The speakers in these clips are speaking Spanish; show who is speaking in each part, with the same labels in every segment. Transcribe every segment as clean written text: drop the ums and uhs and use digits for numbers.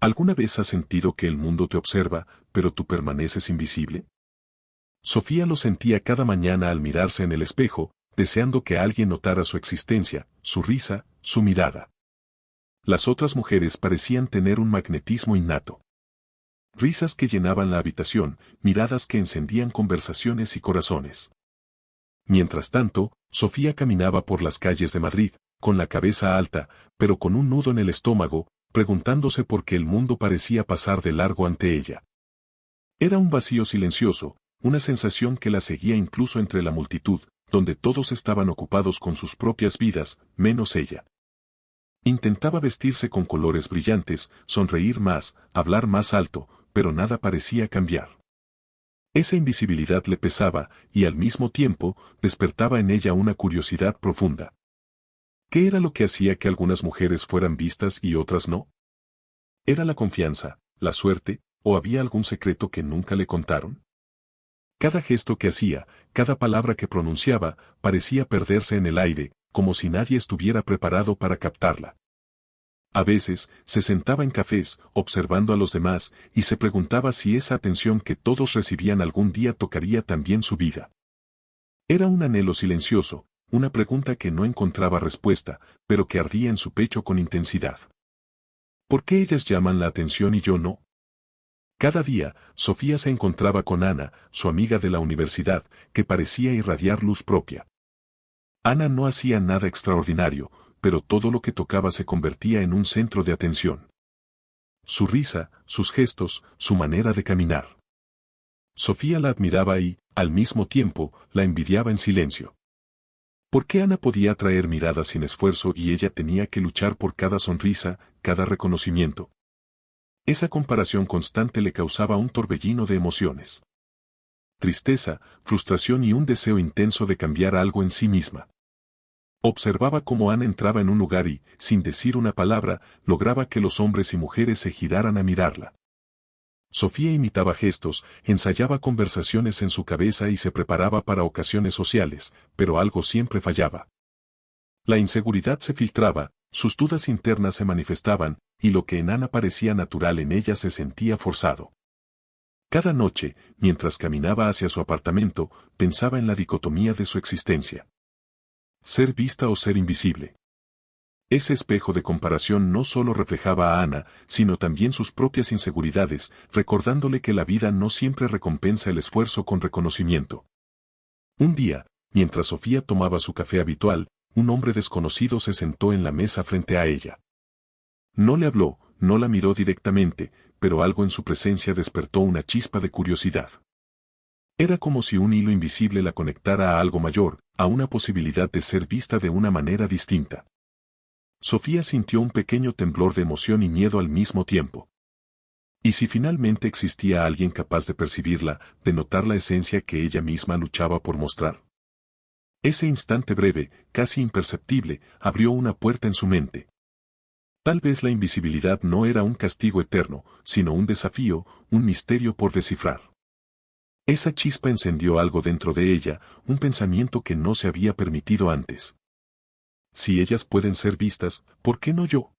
Speaker 1: ¿Alguna vez has sentido que el mundo te observa, pero tú permaneces invisible? Sofía lo sentía cada mañana al mirarse en el espejo, deseando que alguien notara su existencia, su risa, su mirada. Las otras mujeres parecían tener un magnetismo innato. Risas que llenaban la habitación, miradas que encendían conversaciones y corazones. Mientras tanto, Sofía caminaba por las calles de Madrid, con la cabeza alta, pero con un nudo en el estómago, preguntándose por qué el mundo parecía pasar de largo ante ella. Era un vacío silencioso, una sensación que la seguía incluso entre la multitud, donde todos estaban ocupados con sus propias vidas, menos ella. Intentaba vestirse con colores brillantes, sonreír más, hablar más alto, pero nada parecía cambiar. Esa invisibilidad le pesaba, y al mismo tiempo, despertaba en ella una curiosidad profunda. ¿Qué era lo que hacía que algunas mujeres fueran vistas y otras no? ¿Era la confianza, la suerte, o había algún secreto que nunca le contaron? Cada gesto que hacía, cada palabra que pronunciaba, parecía perderse en el aire, como si nadie estuviera preparado para captarla. A veces, se sentaba en cafés, observando a los demás, y se preguntaba si esa atención que todos recibían algún día tocaría también su vida. Era un anhelo silencioso, una pregunta que no encontraba respuesta, pero que ardía en su pecho con intensidad. ¿Por qué ellas llaman la atención y yo no? Cada día, Sofía se encontraba con Ana, su amiga de la universidad, que parecía irradiar luz propia. Ana no hacía nada extraordinario, pero todo lo que tocaba se convertía en un centro de atención. Su risa, sus gestos, su manera de caminar. Sofía la admiraba y, al mismo tiempo, la envidiaba en silencio. ¿Por qué Ana podía atraer miradas sin esfuerzo y ella tenía que luchar por cada sonrisa, cada reconocimiento? Esa comparación constante le causaba un torbellino de emociones. Tristeza, frustración y un deseo intenso de cambiar algo en sí misma. Observaba cómo Ana entraba en un lugar y, sin decir una palabra, lograba que los hombres y mujeres se giraran a mirarla. Sofía imitaba gestos, ensayaba conversaciones en su cabeza y se preparaba para ocasiones sociales, pero algo siempre fallaba. La inseguridad se filtraba, sus dudas internas se manifestaban, y lo que en Ana parecía natural en ella se sentía forzado. Cada noche, mientras caminaba hacia su apartamento, pensaba en la dicotomía de su existencia. Ser vista o ser invisible. Ese espejo de comparación no solo reflejaba a Ana, sino también sus propias inseguridades, recordándole que la vida no siempre recompensa el esfuerzo con reconocimiento. Un día, mientras Sofía tomaba su café habitual, un hombre desconocido se sentó en la mesa frente a ella. No le habló, no la miró directamente, pero algo en su presencia despertó una chispa de curiosidad. Era como si un hilo invisible la conectara a algo mayor, a una posibilidad de ser vista de una manera distinta. Sofía sintió un pequeño temblor de emoción y miedo al mismo tiempo. ¿Y si finalmente existía alguien capaz de percibirla, de notar la esencia que ella misma luchaba por mostrar? Ese instante breve, casi imperceptible, abrió una puerta en su mente. Tal vez la invisibilidad no era un castigo eterno, sino un desafío, un misterio por descifrar. Esa chispa encendió algo dentro de ella, un pensamiento que no se había permitido antes. Si ellas pueden ser vistas, ¿por qué no yo?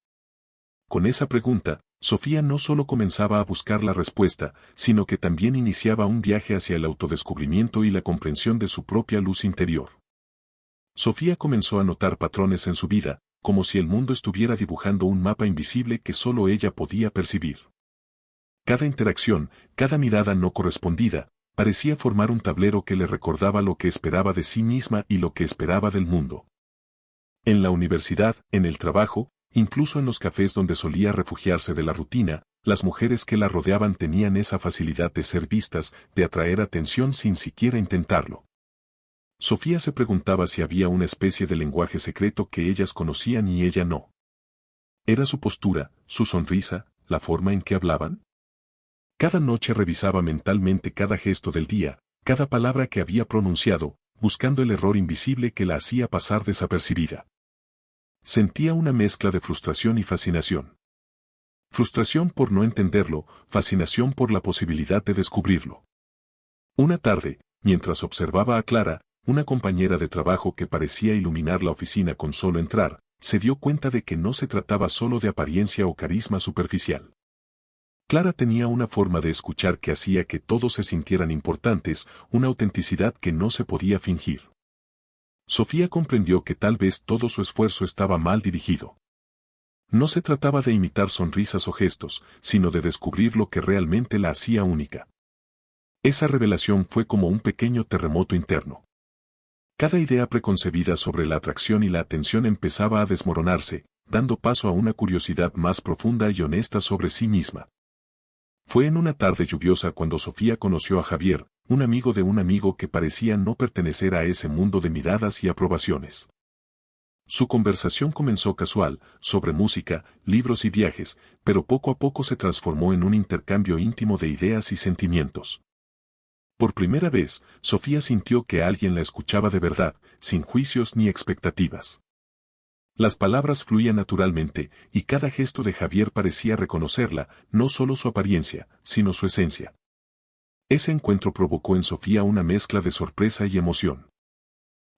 Speaker 1: Con esa pregunta, Sofía no solo comenzaba a buscar la respuesta, sino que también iniciaba un viaje hacia el autodescubrimiento y la comprensión de su propia luz interior. Sofía comenzó a notar patrones en su vida, como si el mundo estuviera dibujando un mapa invisible que solo ella podía percibir. Cada interacción, cada mirada no correspondida, parecía formar un tablero que le recordaba lo que esperaba de sí misma y lo que esperaba del mundo. En la universidad, en el trabajo, incluso en los cafés donde solía refugiarse de la rutina, las mujeres que la rodeaban tenían esa facilidad de ser vistas, de atraer atención sin siquiera intentarlo. Sofía se preguntaba si había una especie de lenguaje secreto que ellas conocían y ella no. ¿Era su postura, su sonrisa, la forma en que hablaban? Cada noche revisaba mentalmente cada gesto del día, cada palabra que había pronunciado, buscando el error invisible que la hacía pasar desapercibida. Sentía una mezcla de frustración y fascinación. Frustración por no entenderlo, fascinación por la posibilidad de descubrirlo. Una tarde, mientras observaba a Clara, una compañera de trabajo que parecía iluminar la oficina con solo entrar, se dio cuenta de que no se trataba solo de apariencia o carisma superficial. Clara tenía una forma de escuchar que hacía que todos se sintieran importantes, una autenticidad que no se podía fingir. Sofía comprendió que tal vez todo su esfuerzo estaba mal dirigido. No se trataba de imitar sonrisas o gestos, sino de descubrir lo que realmente la hacía única. Esa revelación fue como un pequeño terremoto interno. Cada idea preconcebida sobre la atracción y la atención empezaba a desmoronarse, dando paso a una curiosidad más profunda y honesta sobre sí misma. Fue en una tarde lluviosa cuando Sofía conoció a Javier, un amigo de un amigo que parecía no pertenecer a ese mundo de miradas y aprobaciones. Su conversación comenzó casual, sobre música, libros y viajes, pero poco a poco se transformó en un intercambio íntimo de ideas y sentimientos. Por primera vez, Sofía sintió que alguien la escuchaba de verdad, sin juicios ni expectativas. Las palabras fluían naturalmente, y cada gesto de Javier parecía reconocerla, no solo su apariencia, sino su esencia. Ese encuentro provocó en Sofía una mezcla de sorpresa y emoción.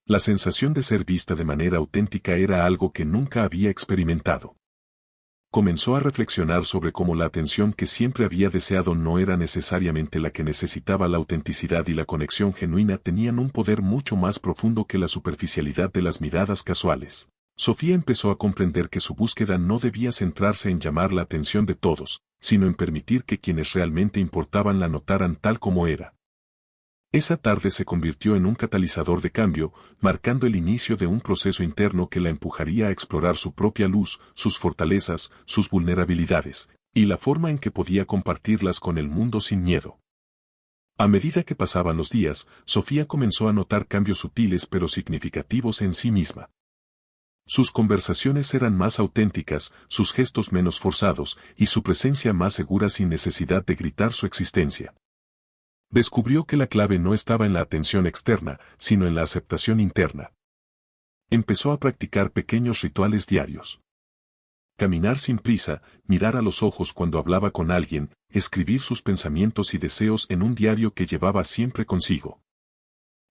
Speaker 1: La sensación de ser vista de manera auténtica era algo que nunca había experimentado. Comenzó a reflexionar sobre cómo la atención que siempre había deseado no era necesariamente la que necesitaba. La autenticidad y la conexión genuina tenían un poder mucho más profundo que la superficialidad de las miradas casuales. Sofía empezó a comprender que su búsqueda no debía centrarse en llamar la atención de todos, sino en permitir que quienes realmente importaban la notaran tal como era. Esa tarde se convirtió en un catalizador de cambio, marcando el inicio de un proceso interno que la empujaría a explorar su propia luz, sus fortalezas, sus vulnerabilidades, y la forma en que podía compartirlas con el mundo sin miedo. A medida que pasaban los días, Sofía comenzó a notar cambios sutiles pero significativos en sí misma. Sus conversaciones eran más auténticas, sus gestos menos forzados, y su presencia más segura sin necesidad de gritar su existencia. Descubrió que la clave no estaba en la atención externa, sino en la aceptación interna. Empezó a practicar pequeños rituales diarios. Caminar sin prisa, mirar a los ojos cuando hablaba con alguien, escribir sus pensamientos y deseos en un diario que llevaba siempre consigo.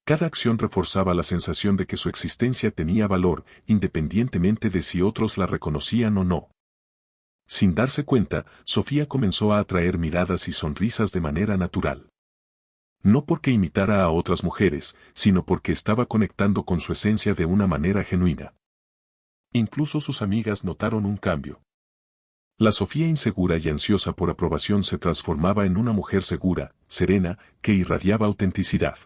Speaker 1: Cada acción reforzaba la sensación de que su existencia tenía valor, independientemente de si otros la reconocían o no. Sin darse cuenta, Sofía comenzó a atraer miradas y sonrisas de manera natural. No porque imitara a otras mujeres, sino porque estaba conectando con su esencia de una manera genuina. Incluso sus amigas notaron un cambio. La Sofía insegura y ansiosa por aprobación se transformaba en una mujer segura, serena, que irradiaba autenticidad.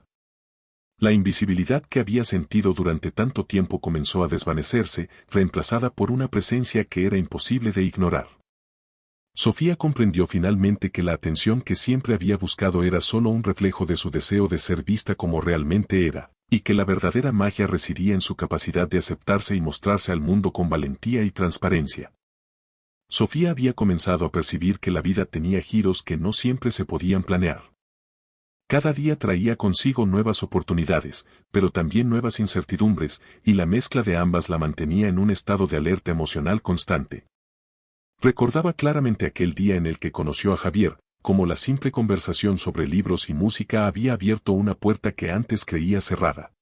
Speaker 1: La invisibilidad que había sentido durante tanto tiempo comenzó a desvanecerse, reemplazada por una presencia que era imposible de ignorar. Sofía comprendió finalmente que la atención que siempre había buscado era solo un reflejo de su deseo de ser vista como realmente era, y que la verdadera magia residía en su capacidad de aceptarse y mostrarse al mundo con valentía y transparencia. Sofía había comenzado a percibir que la vida tenía giros que no siempre se podían planear. Cada día traía consigo nuevas oportunidades, pero también nuevas incertidumbres, y la mezcla de ambas la mantenía en un estado de alerta emocional constante. Recordaba claramente aquel día en el que conoció a Javier, como la simple conversación sobre libros y música había abierto una puerta que antes creía cerrada.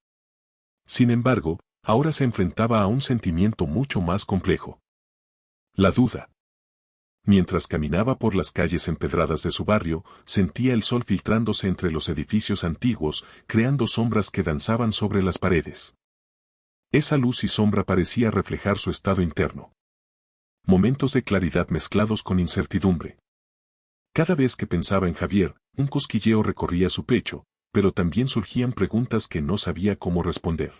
Speaker 1: Sin embargo, ahora se enfrentaba a un sentimiento mucho más complejo. La duda. Mientras caminaba por las calles empedradas de su barrio, sentía el sol filtrándose entre los edificios antiguos, creando sombras que danzaban sobre las paredes. Esa luz y sombra parecía reflejar su estado interno. Momentos de claridad mezclados con incertidumbre. Cada vez que pensaba en Javier, un cosquilleo recorría su pecho, pero también surgían preguntas que no sabía cómo responder.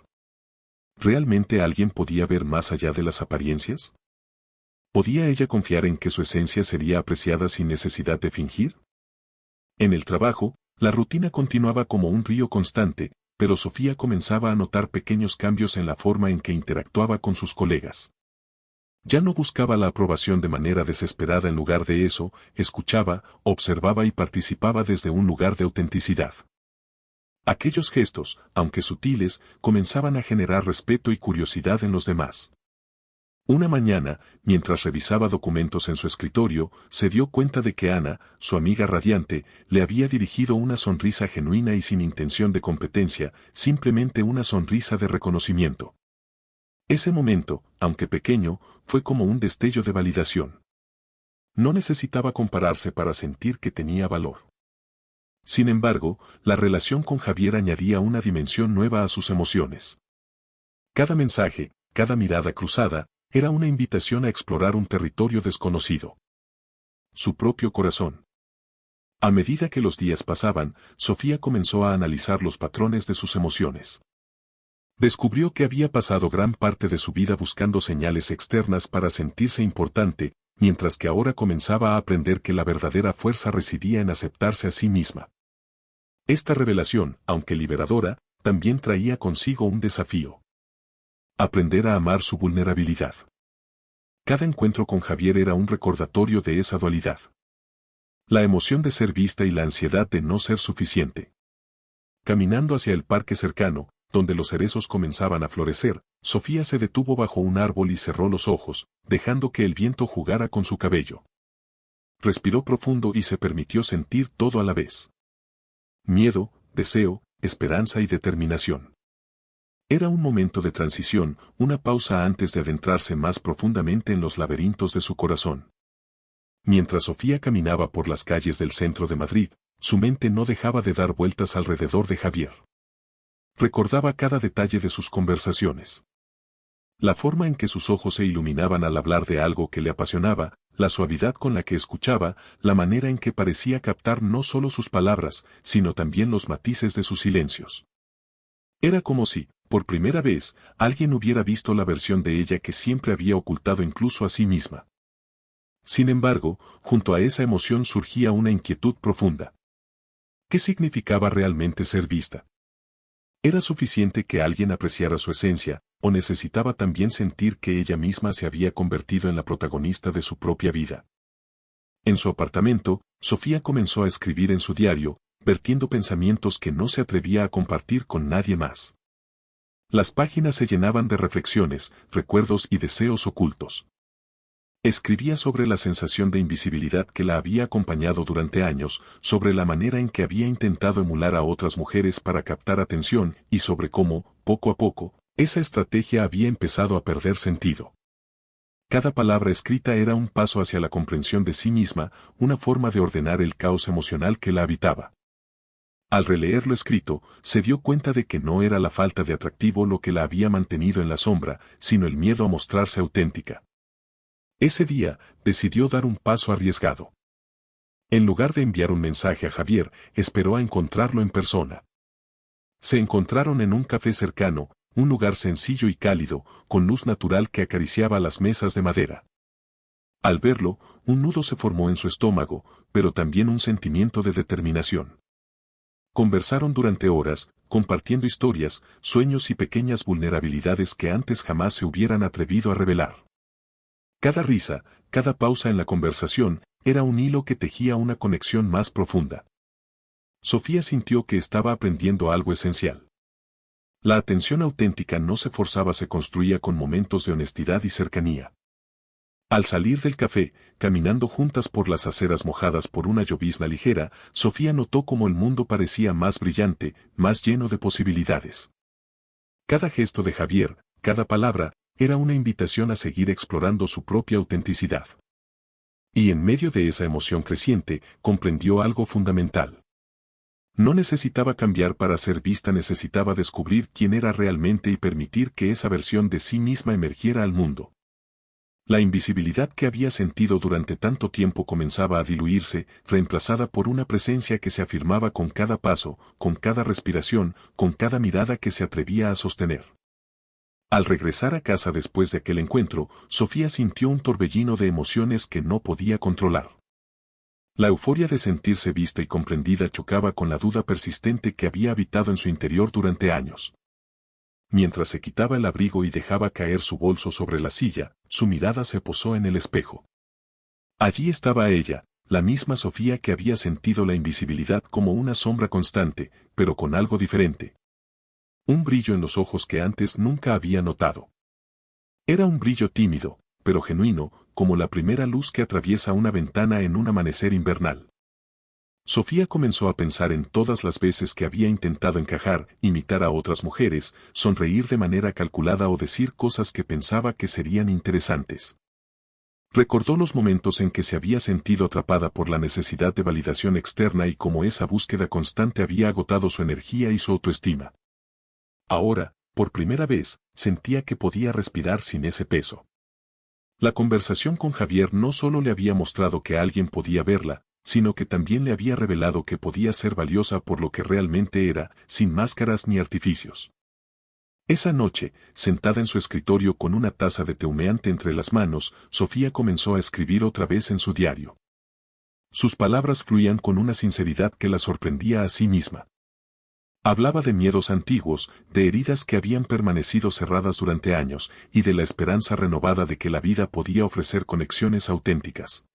Speaker 1: ¿Realmente alguien podía ver más allá de las apariencias? ¿Podía ella confiar en que su esencia sería apreciada sin necesidad de fingir? En el trabajo, la rutina continuaba como un río constante, pero Sofía comenzaba a notar pequeños cambios en la forma en que interactuaba con sus colegas. Ya no buscaba la aprobación de manera desesperada. En lugar de eso, escuchaba, observaba y participaba desde un lugar de autenticidad. Aquellos gestos, aunque sutiles, comenzaban a generar respeto y curiosidad en los demás. Una mañana, mientras revisaba documentos en su escritorio, se dio cuenta de que Ana, su amiga radiante, le había dirigido una sonrisa genuina y sin intención de competencia, simplemente una sonrisa de reconocimiento. Ese momento, aunque pequeño, fue como un destello de validación. No necesitaba compararse para sentir que tenía valor. Sin embargo, la relación con Javier añadía una dimensión nueva a sus emociones. Cada mensaje, cada mirada cruzada, era una invitación a explorar un territorio desconocido. Su propio corazón. A medida que los días pasaban, Sofía comenzó a analizar los patrones de sus emociones. Descubrió que había pasado gran parte de su vida buscando señales externas para sentirse importante, mientras que ahora comenzaba a aprender que la verdadera fuerza residía en aceptarse a sí misma. Esta revelación, aunque liberadora, también traía consigo un desafío. Aprender a amar su vulnerabilidad. Cada encuentro con Javier era un recordatorio de esa dualidad. La emoción de ser vista y la ansiedad de no ser suficiente. Caminando hacia el parque cercano, donde los cerezos comenzaban a florecer, Sofía se detuvo bajo un árbol y cerró los ojos, dejando que el viento jugara con su cabello. Respiró profundo y se permitió sentir todo a la vez. Miedo, deseo, esperanza y determinación. Era un momento de transición, una pausa antes de adentrarse más profundamente en los laberintos de su corazón. Mientras Sofía caminaba por las calles del centro de Madrid, su mente no dejaba de dar vueltas alrededor de Javier. Recordaba cada detalle de sus conversaciones. La forma en que sus ojos se iluminaban al hablar de algo que le apasionaba, la suavidad con la que escuchaba, la manera en que parecía captar no solo sus palabras, sino también los matices de sus silencios. Era como si, por primera vez, alguien hubiera visto la versión de ella que siempre había ocultado incluso a sí misma. Sin embargo, junto a esa emoción surgía una inquietud profunda. ¿Qué significaba realmente ser vista? ¿Era suficiente que alguien apreciara su esencia, o necesitaba también sentir que ella misma se había convertido en la protagonista de su propia vida? En su apartamento, Sofía comenzó a escribir en su diario, vertiendo pensamientos que no se atrevía a compartir con nadie más. Las páginas se llenaban de reflexiones, recuerdos y deseos ocultos. Escribía sobre la sensación de invisibilidad que la había acompañado durante años, sobre la manera en que había intentado emular a otras mujeres para captar atención y sobre cómo, poco a poco, esa estrategia había empezado a perder sentido. Cada palabra escrita era un paso hacia la comprensión de sí misma, una forma de ordenar el caos emocional que la habitaba. Al releer lo escrito, se dio cuenta de que no era la falta de atractivo lo que la había mantenido en la sombra, sino el miedo a mostrarse auténtica. Ese día, decidió dar un paso arriesgado. En lugar de enviar un mensaje a Javier, esperó a encontrarlo en persona. Se encontraron en un café cercano, un lugar sencillo y cálido, con luz natural que acariciaba las mesas de madera. Al verlo, un nudo se formó en su estómago, pero también un sentimiento de determinación. Conversaron durante horas, compartiendo historias, sueños y pequeñas vulnerabilidades que antes jamás se hubieran atrevido a revelar. Cada risa, cada pausa en la conversación, era un hilo que tejía una conexión más profunda. Sofía sintió que estaba aprendiendo algo esencial. La atención auténtica no se forzaba, se construía con momentos de honestidad y cercanía. Al salir del café, caminando juntas por las aceras mojadas por una llovizna ligera, Sofía notó cómo el mundo parecía más brillante, más lleno de posibilidades. Cada gesto de Javier, cada palabra, era una invitación a seguir explorando su propia autenticidad. Y en medio de esa emoción creciente, comprendió algo fundamental. No necesitaba cambiar para ser vista, necesitaba descubrir quién era realmente y permitir que esa versión de sí misma emergiera al mundo. La invisibilidad que había sentido durante tanto tiempo comenzaba a diluirse, reemplazada por una presencia que se afirmaba con cada paso, con cada respiración, con cada mirada que se atrevía a sostener. Al regresar a casa después de aquel encuentro, Sofía sintió un torbellino de emociones que no podía controlar. La euforia de sentirse vista y comprendida chocaba con la duda persistente que había habitado en su interior durante años. Mientras se quitaba el abrigo y dejaba caer su bolso sobre la silla, su mirada se posó en el espejo. Allí estaba ella, la misma Sofía que había sentido la invisibilidad como una sombra constante, pero con algo diferente. Un brillo en los ojos que antes nunca había notado. Era un brillo tímido, pero genuino, como la primera luz que atraviesa una ventana en un amanecer invernal. Sofía comenzó a pensar en todas las veces que había intentado encajar, imitar a otras mujeres, sonreír de manera calculada o decir cosas que pensaba que serían interesantes. Recordó los momentos en que se había sentido atrapada por la necesidad de validación externa y cómo esa búsqueda constante había agotado su energía y su autoestima. Ahora, por primera vez, sentía que podía respirar sin ese peso. La conversación con Javier no solo le había mostrado que alguien podía verla, sino que también le había revelado que podía ser valiosa por lo que realmente era, sin máscaras ni artificios. Esa noche, sentada en su escritorio con una taza de té humeante entre las manos, Sofía comenzó a escribir otra vez en su diario. Sus palabras fluían con una sinceridad que la sorprendía a sí misma. Hablaba de miedos antiguos, de heridas que habían permanecido cerradas durante años, y de la esperanza renovada de que la vida podía ofrecer conexiones auténticas.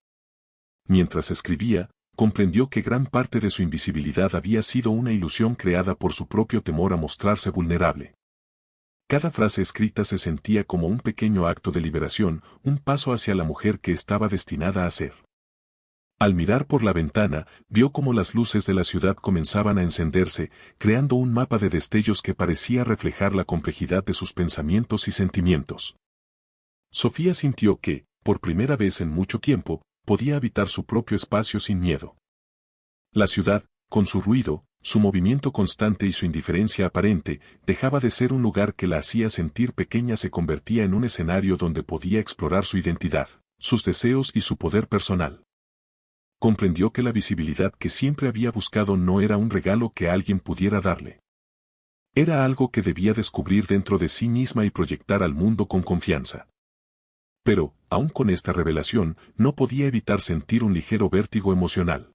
Speaker 1: Mientras escribía, comprendió que gran parte de su invisibilidad había sido una ilusión creada por su propio temor a mostrarse vulnerable. Cada frase escrita se sentía como un pequeño acto de liberación, un paso hacia la mujer que estaba destinada a ser. Al mirar por la ventana, vio cómo las luces de la ciudad comenzaban a encenderse, creando un mapa de destellos que parecía reflejar la complejidad de sus pensamientos y sentimientos. Sofía sintió que, por primera vez en mucho tiempo, podía habitar su propio espacio sin miedo. La ciudad, con su ruido, su movimiento constante y su indiferencia aparente, dejaba de ser un lugar que la hacía sentir pequeña, se convertía en un escenario donde podía explorar su identidad, sus deseos y su poder personal. Comprendió que la visibilidad que siempre había buscado no era un regalo que alguien pudiera darle. Era algo que debía descubrir dentro de sí misma y proyectar al mundo con confianza. Pero, aun con esta revelación, no podía evitar sentir un ligero vértigo emocional.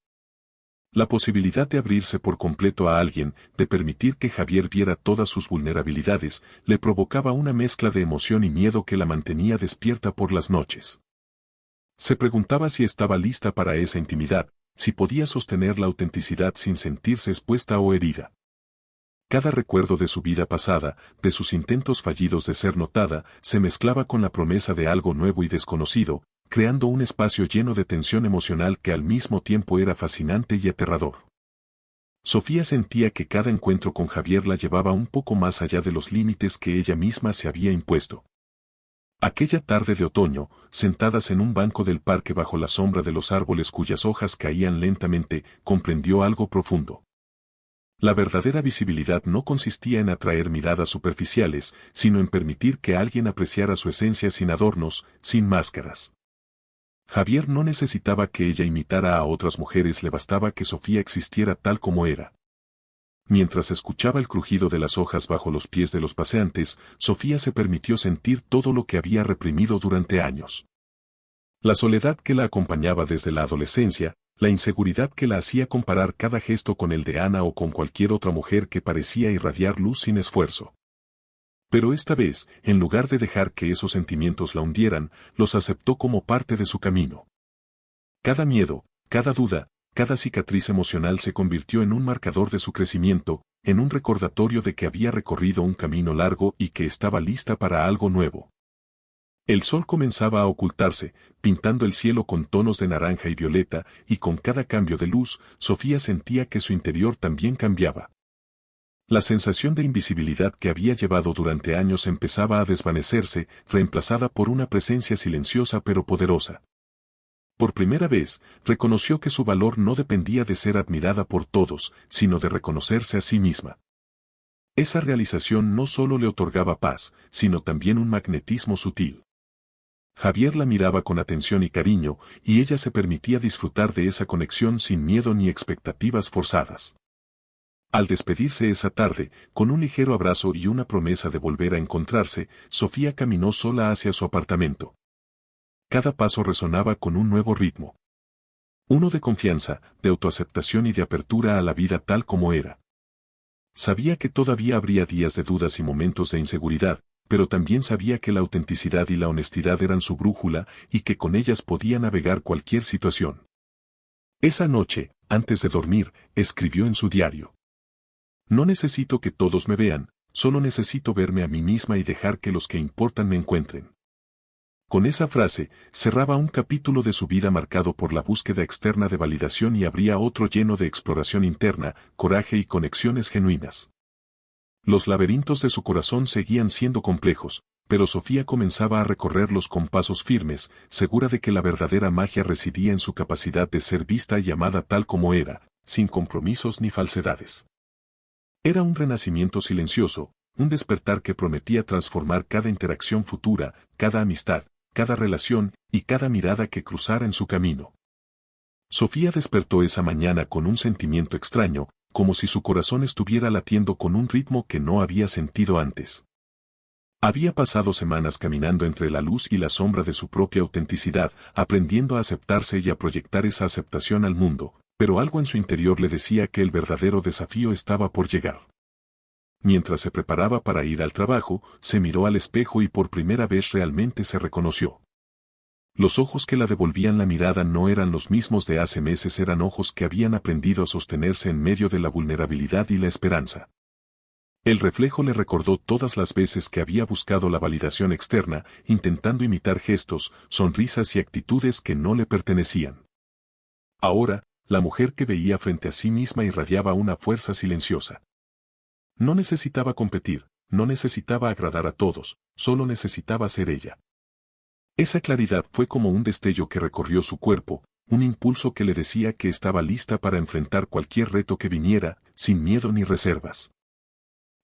Speaker 1: La posibilidad de abrirse por completo a alguien, de permitir que Javier viera todas sus vulnerabilidades, le provocaba una mezcla de emoción y miedo que la mantenía despierta por las noches. Se preguntaba si estaba lista para esa intimidad, si podía sostener la autenticidad sin sentirse expuesta o herida. Cada recuerdo de su vida pasada, de sus intentos fallidos de ser notada, se mezclaba con la promesa de algo nuevo y desconocido, creando un espacio lleno de tensión emocional que al mismo tiempo era fascinante y aterrador. Sofía sentía que cada encuentro con Javier la llevaba un poco más allá de los límites que ella misma se había impuesto. Aquella tarde de otoño, sentadas en un banco del parque bajo la sombra de los árboles cuyas hojas caían lentamente, comprendió algo profundo. La verdadera visibilidad no consistía en atraer miradas superficiales, sino en permitir que alguien apreciara su esencia sin adornos, sin máscaras. Javier no necesitaba que ella imitara a otras mujeres, le bastaba que Sofía existiera tal como era. Mientras escuchaba el crujido de las hojas bajo los pies de los paseantes, Sofía se permitió sentir todo lo que había reprimido durante años. La soledad que la acompañaba desde la adolescencia, la inseguridad que la hacía comparar cada gesto con el de Ana o con cualquier otra mujer que parecía irradiar luz sin esfuerzo. Pero esta vez, en lugar de dejar que esos sentimientos la hundieran, los aceptó como parte de su camino. Cada miedo, cada duda, cada cicatriz emocional se convirtió en un marcador de su crecimiento, en un recordatorio de que había recorrido un camino largo y que estaba lista para algo nuevo. El sol comenzaba a ocultarse, pintando el cielo con tonos de naranja y violeta, y con cada cambio de luz, Sofía sentía que su interior también cambiaba. La sensación de invisibilidad que había llevado durante años empezaba a desvanecerse, reemplazada por una presencia silenciosa pero poderosa. Por primera vez, reconoció que su valor no dependía de ser admirada por todos, sino de reconocerse a sí misma. Esa realización no solo le otorgaba paz, sino también un magnetismo sutil. Javier la miraba con atención y cariño, y ella se permitía disfrutar de esa conexión sin miedo ni expectativas forzadas. Al despedirse esa tarde, con un ligero abrazo y una promesa de volver a encontrarse, Sofía caminó sola hacia su apartamento. Cada paso resonaba con un nuevo ritmo. Uno de confianza, de autoaceptación y de apertura a la vida tal como era. Sabía que todavía habría días de dudas y momentos de inseguridad, pero también sabía que la autenticidad y la honestidad eran su brújula y que con ellas podía navegar cualquier situación. Esa noche, antes de dormir, escribió en su diario: "No necesito que todos me vean, solo necesito verme a mí misma y dejar que los que importan me encuentren". Con esa frase, cerraba un capítulo de su vida marcado por la búsqueda externa de validación y abría otro lleno de exploración interna, coraje y conexiones genuinas. Los laberintos de su corazón seguían siendo complejos, pero Sofía comenzaba a recorrerlos con pasos firmes, segura de que la verdadera magia residía en su capacidad de ser vista y amada tal como era, sin compromisos ni falsedades. Era un renacimiento silencioso, un despertar que prometía transformar cada interacción futura, cada amistad, cada relación y cada mirada que cruzara en su camino. Sofía despertó esa mañana con un sentimiento extraño, como si su corazón estuviera latiendo con un ritmo que no había sentido antes. Había pasado semanas caminando entre la luz y la sombra de su propia autenticidad, aprendiendo a aceptarse y a proyectar esa aceptación al mundo, pero algo en su interior le decía que el verdadero desafío estaba por llegar. Mientras se preparaba para ir al trabajo, se miró al espejo y por primera vez realmente se reconoció. Los ojos que la devolvían la mirada no eran los mismos de hace meses, eran ojos que habían aprendido a sostenerse en medio de la vulnerabilidad y la esperanza. El reflejo le recordó todas las veces que había buscado la validación externa, intentando imitar gestos, sonrisas y actitudes que no le pertenecían. Ahora, la mujer que veía frente a sí misma irradiaba una fuerza silenciosa. No necesitaba competir, no necesitaba agradar a todos, solo necesitaba ser ella. Esa claridad fue como un destello que recorrió su cuerpo, un impulso que le decía que estaba lista para enfrentar cualquier reto que viniera, sin miedo ni reservas.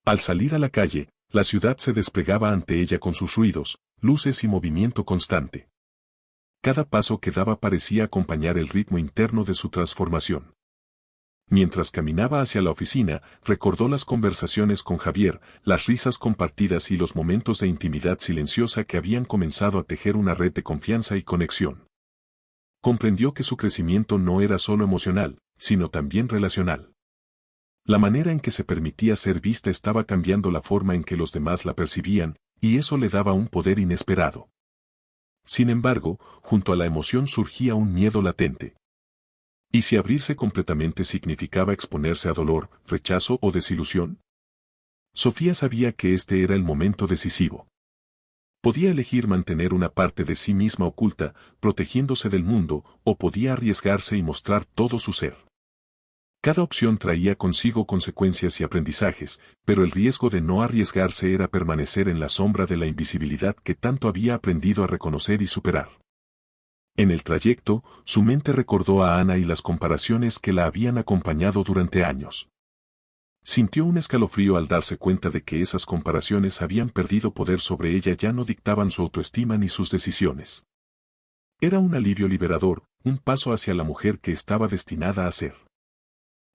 Speaker 1: Al salir a la calle, la ciudad se desplegaba ante ella con sus ruidos, luces y movimiento constante. Cada paso que daba parecía acompañar el ritmo interno de su transformación. Mientras caminaba hacia la oficina, recordó las conversaciones con Javier, las risas compartidas y los momentos de intimidad silenciosa que habían comenzado a tejer una red de confianza y conexión. Comprendió que su crecimiento no era solo emocional, sino también relacional. La manera en que se permitía ser vista estaba cambiando la forma en que los demás la percibían, y eso le daba un poder inesperado. Sin embargo, junto a la emoción surgía un miedo latente. ¿Y si abrirse completamente significaba exponerse a dolor, rechazo o desilusión? Sofía sabía que este era el momento decisivo. Podía elegir mantener una parte de sí misma oculta, protegiéndose del mundo, o podía arriesgarse y mostrar todo su ser. Cada opción traía consigo consecuencias y aprendizajes, pero el riesgo de no arriesgarse era permanecer en la sombra de la invisibilidad que tanto había aprendido a reconocer y superar. En el trayecto, su mente recordó a Ana y las comparaciones que la habían acompañado durante años. Sintió un escalofrío al darse cuenta de que esas comparaciones habían perdido poder sobre ella, ya no dictaban su autoestima ni sus decisiones. Era un alivio liberador, un paso hacia la mujer que estaba destinada a ser.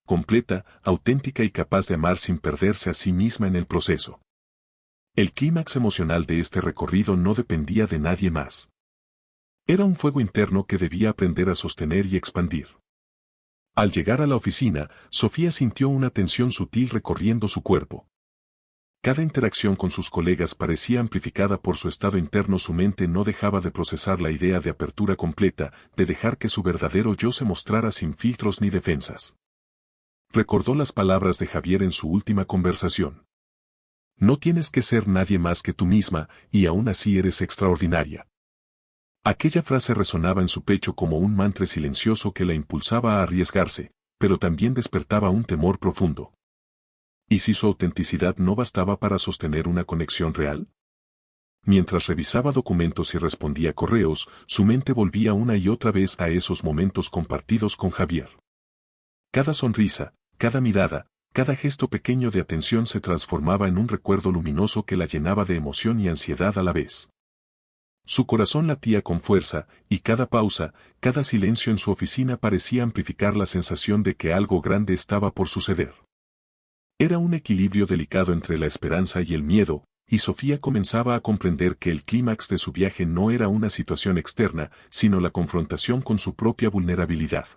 Speaker 1: Completa, auténtica y capaz de amar sin perderse a sí misma en el proceso. El clímax emocional de este recorrido no dependía de nadie más. Era un fuego interno que debía aprender a sostener y expandir. Al llegar a la oficina, Sofía sintió una tensión sutil recorriendo su cuerpo. Cada interacción con sus colegas parecía amplificada por su estado interno. Su mente no dejaba de procesar la idea de apertura completa, de dejar que su verdadero yo se mostrara sin filtros ni defensas. Recordó las palabras de Javier en su última conversación. No tienes que ser nadie más que tú misma, y aún así eres extraordinaria. Aquella frase resonaba en su pecho como un mantra silencioso que la impulsaba a arriesgarse, pero también despertaba un temor profundo. ¿Y si su autenticidad no bastaba para sostener una conexión real? Mientras revisaba documentos y respondía correos, su mente volvía una y otra vez a esos momentos compartidos con Javier. Cada sonrisa, cada mirada, cada gesto pequeño de atención se transformaba en un recuerdo luminoso que la llenaba de emoción y ansiedad a la vez. Su corazón latía con fuerza, y cada pausa, cada silencio en su oficina parecía amplificar la sensación de que algo grande estaba por suceder. Era un equilibrio delicado entre la esperanza y el miedo, y Sofía comenzaba a comprender que el clímax de su viaje no era una situación externa, sino la confrontación con su propia vulnerabilidad.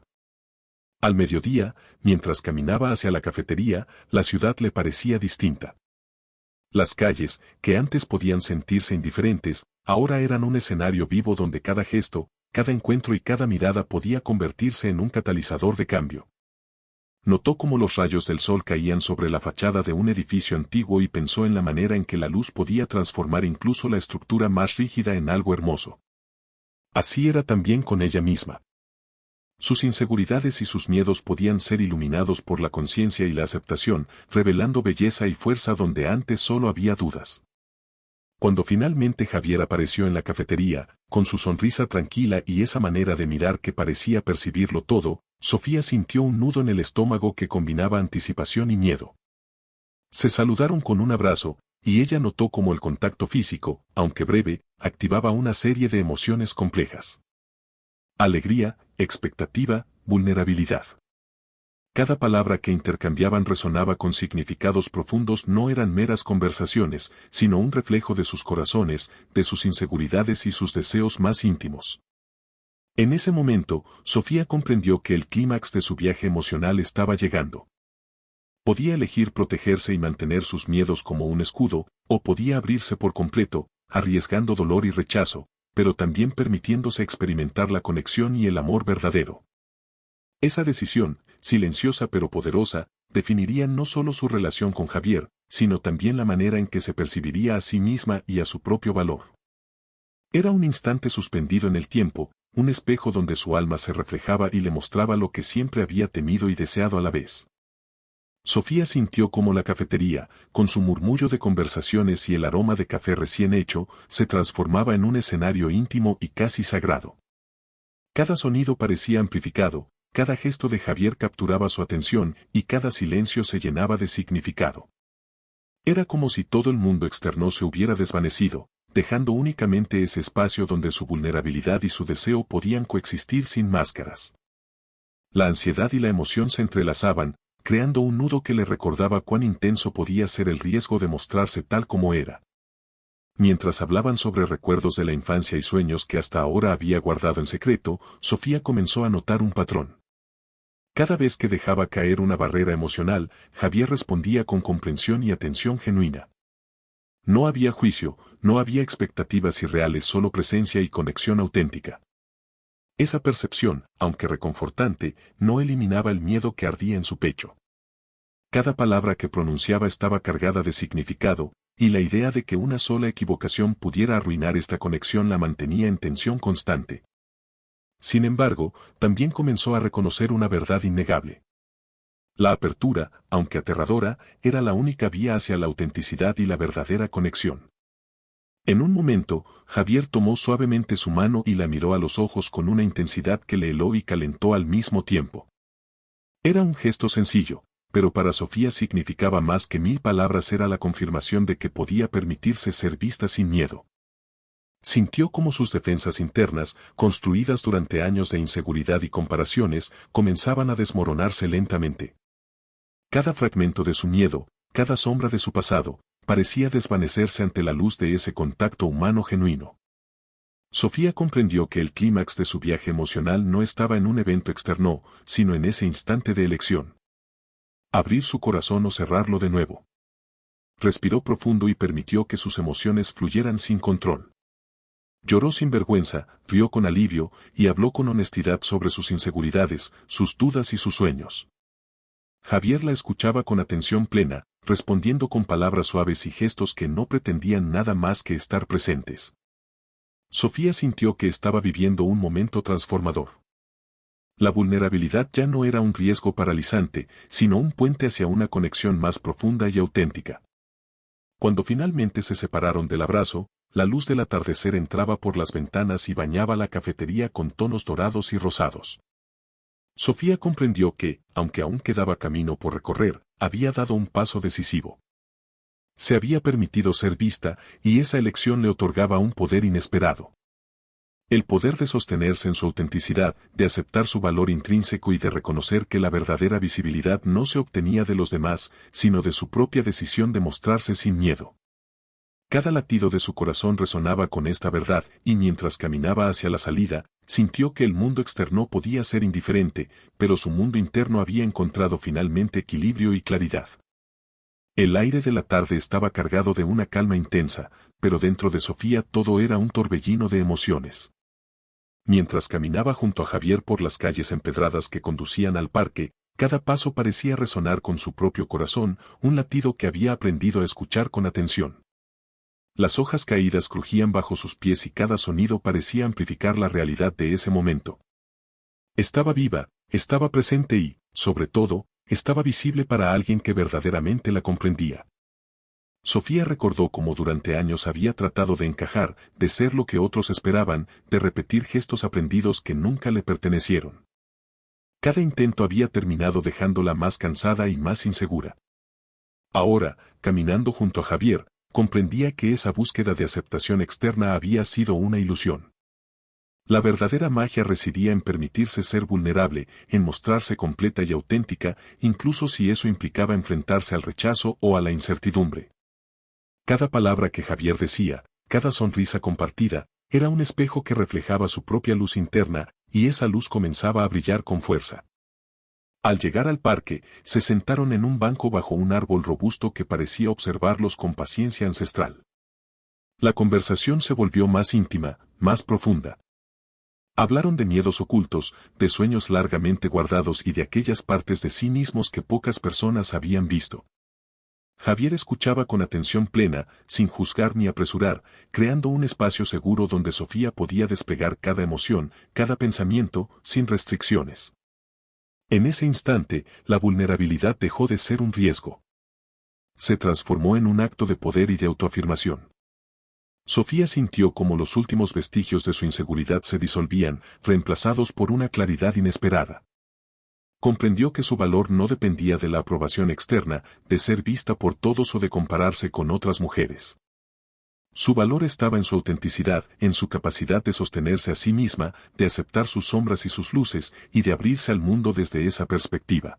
Speaker 1: Al mediodía, mientras caminaba hacia la cafetería, la ciudad le parecía distinta. Las calles, que antes podían sentirse indiferentes, ahora eran un escenario vivo donde cada gesto, cada encuentro y cada mirada podía convertirse en un catalizador de cambio. Notó cómo los rayos del sol caían sobre la fachada de un edificio antiguo y pensó en la manera en que la luz podía transformar incluso la estructura más rígida en algo hermoso. Así era también con ella misma. Sus inseguridades y sus miedos podían ser iluminados por la conciencia y la aceptación, revelando belleza y fuerza donde antes solo había dudas. Cuando finalmente Javier apareció en la cafetería, con su sonrisa tranquila y esa manera de mirar que parecía percibirlo todo, Sofía sintió un nudo en el estómago que combinaba anticipación y miedo. Se saludaron con un abrazo, y ella notó cómo el contacto físico, aunque breve, activaba una serie de emociones complejas. Alegría, expectativa, vulnerabilidad. Cada palabra que intercambiaban resonaba con significados profundos, no eran meras conversaciones, sino un reflejo de sus corazones, de sus inseguridades y sus deseos más íntimos. En ese momento, Sofía comprendió que el clímax de su viaje emocional estaba llegando. Podía elegir protegerse y mantener sus miedos como un escudo, o podía abrirse por completo, arriesgando dolor y rechazo, pero también permitiéndose experimentar la conexión y el amor verdadero. Esa decisión, silenciosa pero poderosa, definiría no solo su relación con Javier, sino también la manera en que se percibiría a sí misma y a su propio valor. Era un instante suspendido en el tiempo, un espejo donde su alma se reflejaba y le mostraba lo que siempre había temido y deseado a la vez. Sofía sintió cómo la cafetería, con su murmullo de conversaciones y el aroma de café recién hecho, se transformaba en un escenario íntimo y casi sagrado. Cada sonido parecía amplificado, cada gesto de Javier capturaba su atención y cada silencio se llenaba de significado. Era como si todo el mundo externo se hubiera desvanecido, dejando únicamente ese espacio donde su vulnerabilidad y su deseo podían coexistir sin máscaras. La ansiedad y la emoción se entrelazaban, creando un nudo que le recordaba cuán intenso podía ser el riesgo de mostrarse tal como era. Mientras hablaban sobre recuerdos de la infancia y sueños que hasta ahora había guardado en secreto, Sofía comenzó a notar un patrón. Cada vez que dejaba caer una barrera emocional, Javier respondía con comprensión y atención genuina. No había juicio, no había expectativas irreales, solo presencia y conexión auténtica. Esa percepción, aunque reconfortante, no eliminaba el miedo que ardía en su pecho. Cada palabra que pronunciaba estaba cargada de significado, y la idea de que una sola equivocación pudiera arruinar esta conexión la mantenía en tensión constante. Sin embargo, también comenzó a reconocer una verdad innegable. La apertura, aunque aterradora, era la única vía hacia la autenticidad y la verdadera conexión. En un momento, Javier tomó suavemente su mano y la miró a los ojos con una intensidad que le heló y calentó al mismo tiempo. Era un gesto sencillo, pero para Sofía significaba más que 1000 palabras, era la confirmación de que podía permitirse ser vista sin miedo. Sintió cómo sus defensas internas, construidas durante años de inseguridad y comparaciones, comenzaban a desmoronarse lentamente. Cada fragmento de su miedo, cada sombra de su pasado, parecía desvanecerse ante la luz de ese contacto humano genuino. Sofía comprendió que el clímax de su viaje emocional no estaba en un evento externo, sino en ese instante de elección. Abrir su corazón o cerrarlo de nuevo. Respiró profundo y permitió que sus emociones fluyeran sin control. Lloró sin vergüenza, rió con alivio, y habló con honestidad sobre sus inseguridades, sus dudas y sus sueños. Javier la escuchaba con atención plena, respondiendo con palabras suaves y gestos que no pretendían nada más que estar presentes. Sofía sintió que estaba viviendo un momento transformador. La vulnerabilidad ya no era un riesgo paralizante, sino un puente hacia una conexión más profunda y auténtica. Cuando finalmente se separaron del abrazo, la luz del atardecer entraba por las ventanas y bañaba la cafetería con tonos dorados y rosados. Sofía comprendió que, aunque aún quedaba camino por recorrer, había dado un paso decisivo. Se había permitido ser vista, y esa elección le otorgaba un poder inesperado. El poder de sostenerse en su autenticidad, de aceptar su valor intrínseco y de reconocer que la verdadera visibilidad no se obtenía de los demás, sino de su propia decisión de mostrarse sin miedo. Cada latido de su corazón resonaba con esta verdad, y mientras caminaba hacia la salida, sintió que el mundo externo podía ser indiferente, pero su mundo interno había encontrado finalmente equilibrio y claridad. El aire de la tarde estaba cargado de una calma intensa, pero dentro de Sofía todo era un torbellino de emociones. Mientras caminaba junto a Javier por las calles empedradas que conducían al parque, cada paso parecía resonar con su propio corazón, un latido que había aprendido a escuchar con atención. Las hojas caídas crujían bajo sus pies y cada sonido parecía amplificar la realidad de ese momento. Estaba viva, estaba presente y, sobre todo, estaba visible para alguien que verdaderamente la comprendía. Sofía recordó cómo durante años había tratado de encajar, de ser lo que otros esperaban, de repetir gestos aprendidos que nunca le pertenecieron. Cada intento había terminado dejándola más cansada y más insegura. Ahora, caminando junto a Javier, comprendía que esa búsqueda de aceptación externa había sido una ilusión. La verdadera magia residía en permitirse ser vulnerable, en mostrarse completa y auténtica, incluso si eso implicaba enfrentarse al rechazo o a la incertidumbre. Cada palabra que Javier decía, cada sonrisa compartida, era un espejo que reflejaba su propia luz interna, y esa luz comenzaba a brillar con fuerza. Al llegar al parque, se sentaron en un banco bajo un árbol robusto que parecía observarlos con paciencia ancestral. La conversación se volvió más íntima, más profunda. Hablaron de miedos ocultos, de sueños largamente guardados y de aquellas partes de sí mismos que pocas personas habían visto. Javier escuchaba con atención plena, sin juzgar ni apresurar, creando un espacio seguro donde Sofía podía desplegar cada emoción, cada pensamiento, sin restricciones. En ese instante, la vulnerabilidad dejó de ser un riesgo. Se transformó en un acto de poder y de autoafirmación. Sofía sintió como los últimos vestigios de su inseguridad se disolvían, reemplazados por una claridad inesperada. Comprendió que su valor no dependía de la aprobación externa, de ser vista por todos o de compararse con otras mujeres. Su valor estaba en su autenticidad, en su capacidad de sostenerse a sí misma, de aceptar sus sombras y sus luces, y de abrirse al mundo desde esa perspectiva.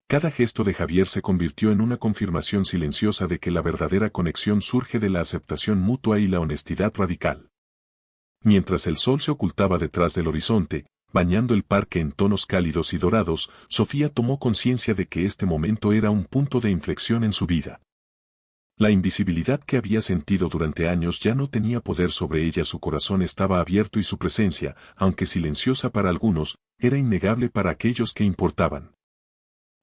Speaker 1: Cada gesto de Javier se convirtió en una confirmación silenciosa de que la verdadera conexión surge de la aceptación mutua y la honestidad radical. Mientras el sol se ocultaba detrás del horizonte, bañando el parque en tonos cálidos y dorados, Sofía tomó conciencia de que este momento era un punto de inflexión en su vida. La invisibilidad que había sentido durante años ya no tenía poder sobre ella, su corazón estaba abierto y su presencia, aunque silenciosa para algunos, era innegable para aquellos que importaban.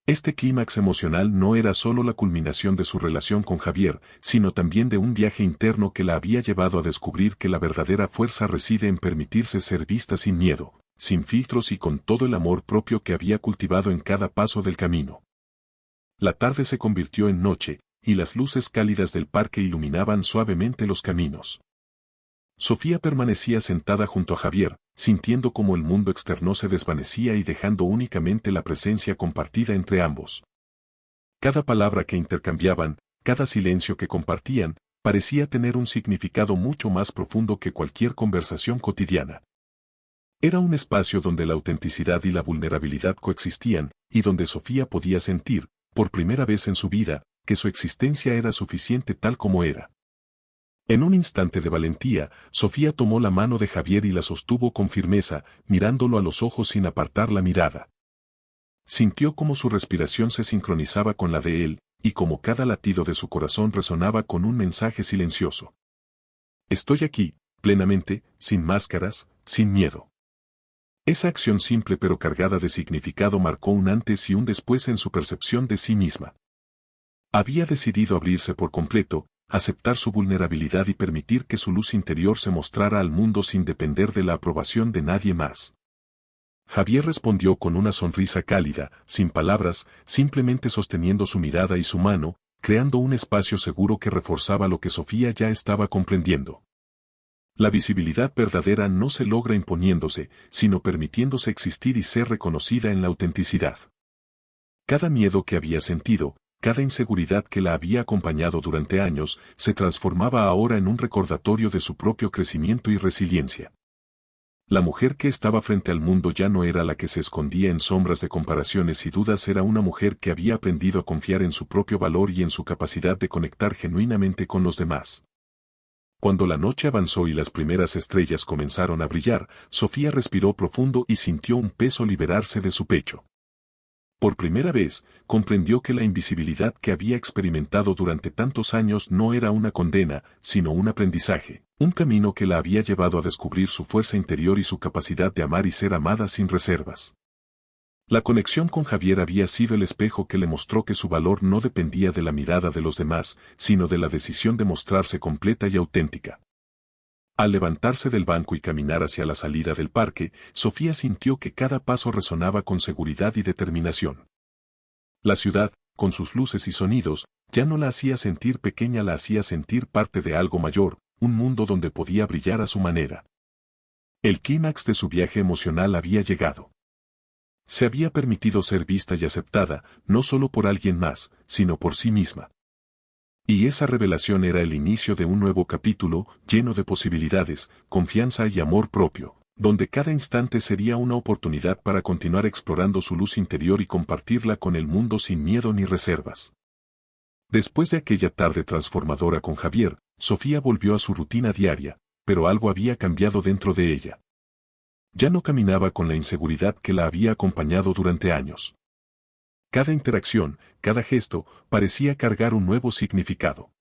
Speaker 1: Este clímax emocional no era solo la culminación de su relación con Javier, sino también de un viaje interno que la había llevado a descubrir que la verdadera fuerza reside en permitirse ser vista sin miedo, sin filtros y con todo el amor propio que había cultivado en cada paso del camino. La tarde se convirtió en noche, y las luces cálidas del parque iluminaban suavemente los caminos. Sofía permanecía sentada junto a Javier, sintiendo como el mundo externo se desvanecía y dejando únicamente la presencia compartida entre ambos. Cada palabra que intercambiaban, cada silencio que compartían, parecía tener un significado mucho más profundo que cualquier conversación cotidiana. Era un espacio donde la autenticidad y la vulnerabilidad coexistían, y donde Sofía podía sentir, por primera vez en su vida, que su existencia era suficiente tal como era. En un instante de valentía, Sofía tomó la mano de Javier y la sostuvo con firmeza, mirándolo a los ojos sin apartar la mirada. Sintió cómo su respiración se sincronizaba con la de él, y cómo cada latido de su corazón resonaba con un mensaje silencioso. Estoy aquí, plenamente, sin máscaras, sin miedo. Esa acción simple pero cargada de significado marcó un antes y un después en su percepción de sí misma. Había decidido abrirse por completo, aceptar su vulnerabilidad y permitir que su luz interior se mostrara al mundo sin depender de la aprobación de nadie más. Javier respondió con una sonrisa cálida, sin palabras, simplemente sosteniendo su mirada y su mano, creando un espacio seguro que reforzaba lo que Sofía ya estaba comprendiendo. La visibilidad verdadera no se logra imponiéndose, sino permitiéndose existir y ser reconocida en la autenticidad. Cada miedo que había sentido, cada inseguridad que la había acompañado durante años, se transformaba ahora en un recordatorio de su propio crecimiento y resiliencia. La mujer que estaba frente al mundo ya no era la que se escondía en sombras de comparaciones y dudas, era una mujer que había aprendido a confiar en su propio valor y en su capacidad de conectar genuinamente con los demás. Cuando la noche avanzó y las primeras estrellas comenzaron a brillar, Sofía respiró profundo y sintió un peso liberarse de su pecho. Por primera vez, comprendió que la invisibilidad que había experimentado durante tantos años no era una condena, sino un aprendizaje, un camino que la había llevado a descubrir su fuerza interior y su capacidad de amar y ser amada sin reservas. La conexión con Javier había sido el espejo que le mostró que su valor no dependía de la mirada de los demás, sino de la decisión de mostrarse completa y auténtica. Al levantarse del banco y caminar hacia la salida del parque, Sofía sintió que cada paso resonaba con seguridad y determinación. La ciudad, con sus luces y sonidos, Ya no la hacía sentir pequeña, la hacía sentir parte de algo mayor, un mundo donde podía brillar a su manera. El clímax de su viaje emocional había llegado. Se había permitido ser vista y aceptada, no solo por alguien más, sino por sí misma. Y esa revelación era el inicio de un nuevo capítulo, lleno de posibilidades, confianza y amor propio, donde cada instante sería una oportunidad para continuar explorando su luz interior y compartirla con el mundo sin miedo ni reservas. Después de aquella tarde transformadora con Javier, Sofía volvió a su rutina diaria, pero algo había cambiado dentro de ella. Ya no caminaba con la inseguridad que la había acompañado durante años. Cada interacción, cada gesto, parecía cargar un nuevo significado.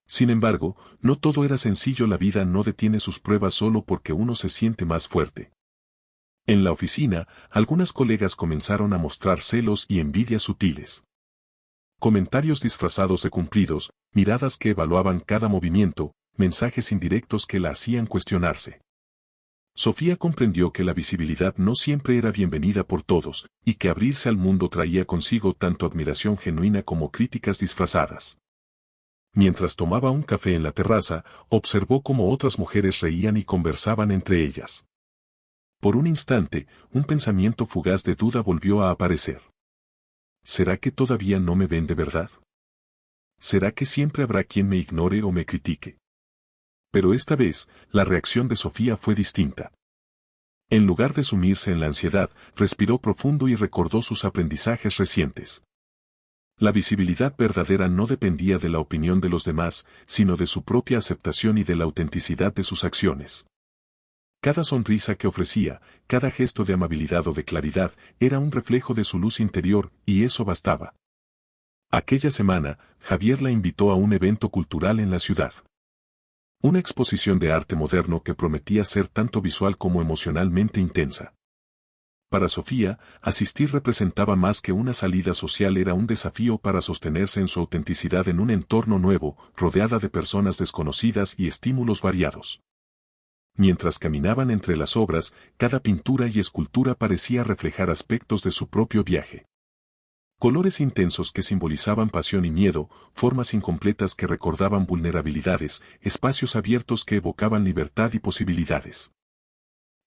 Speaker 1: Sin embargo, no todo era sencillo, la vida no detiene sus pruebas solo porque uno se siente más fuerte. En la oficina, algunas colegas comenzaron a mostrar celos y envidias sutiles. Comentarios disfrazados de cumplidos, miradas que evaluaban cada movimiento, mensajes indirectos que la hacían cuestionarse. Sofía comprendió que la visibilidad no siempre era bienvenida por todos, y que abrirse al mundo traía consigo tanto admiración genuina como críticas disfrazadas. Mientras tomaba un café en la terraza, observó cómo otras mujeres reían y conversaban entre ellas. Por un instante, un pensamiento fugaz de duda volvió a aparecer. ¿Será que todavía no me ven de verdad? ¿Será que siempre habrá quien me ignore o me critique? Pero esta vez, la reacción de Sofía fue distinta. En lugar de sumirse en la ansiedad, respiró profundo y recordó sus aprendizajes recientes. La visibilidad verdadera no dependía de la opinión de los demás, sino de su propia aceptación y de la autenticidad de sus acciones. Cada sonrisa que ofrecía, cada gesto de amabilidad o de claridad, era un reflejo de su luz interior, y eso bastaba. Aquella semana, Javier la invitó a un evento cultural en la ciudad. Una exposición de arte moderno que prometía ser tanto visual como emocionalmente intensa. Para Sofía, asistir representaba más que una salida social, era un desafío para sostenerse en su autenticidad en un entorno nuevo, rodeada de personas desconocidas y estímulos variados. Mientras caminaban entre las obras, cada pintura y escultura parecía reflejar aspectos de su propio viaje. Colores intensos que simbolizaban pasión y miedo, formas incompletas que recordaban vulnerabilidades, espacios abiertos que evocaban libertad y posibilidades.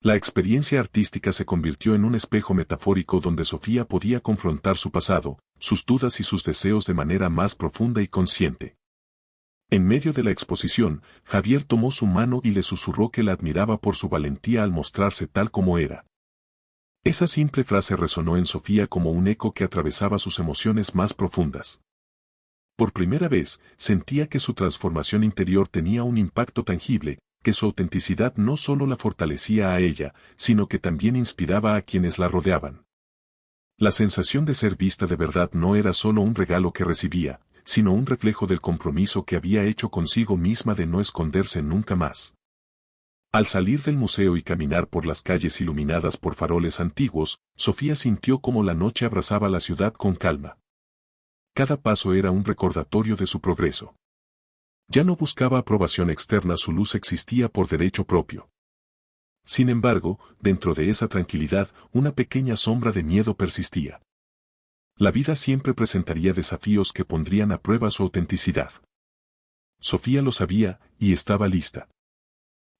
Speaker 1: La experiencia artística se convirtió en un espejo metafórico donde Sofía podía confrontar su pasado, sus dudas y sus deseos de manera más profunda y consciente. En medio de la exposición, Javier tomó su mano y le susurró que la admiraba por su valentía al mostrarse tal como era. Esa simple frase resonó en Sofía como un eco que atravesaba sus emociones más profundas. Por primera vez, sentía que su transformación interior tenía un impacto tangible, que su autenticidad no solo la fortalecía a ella, sino que también inspiraba a quienes la rodeaban. La sensación de ser vista de verdad no era solo un regalo que recibía, sino un reflejo del compromiso que había hecho consigo misma de no esconderse nunca más. Al salir del museo y caminar por las calles iluminadas por faroles antiguos, Sofía sintió cómo la noche abrazaba la ciudad con calma. Cada paso era un recordatorio de su progreso. Ya no buscaba aprobación externa, su luz existía por derecho propio. Sin embargo, dentro de esa tranquilidad, una pequeña sombra de miedo persistía. La vida siempre presentaría desafíos que pondrían a prueba su autenticidad. Sofía lo sabía, y estaba lista.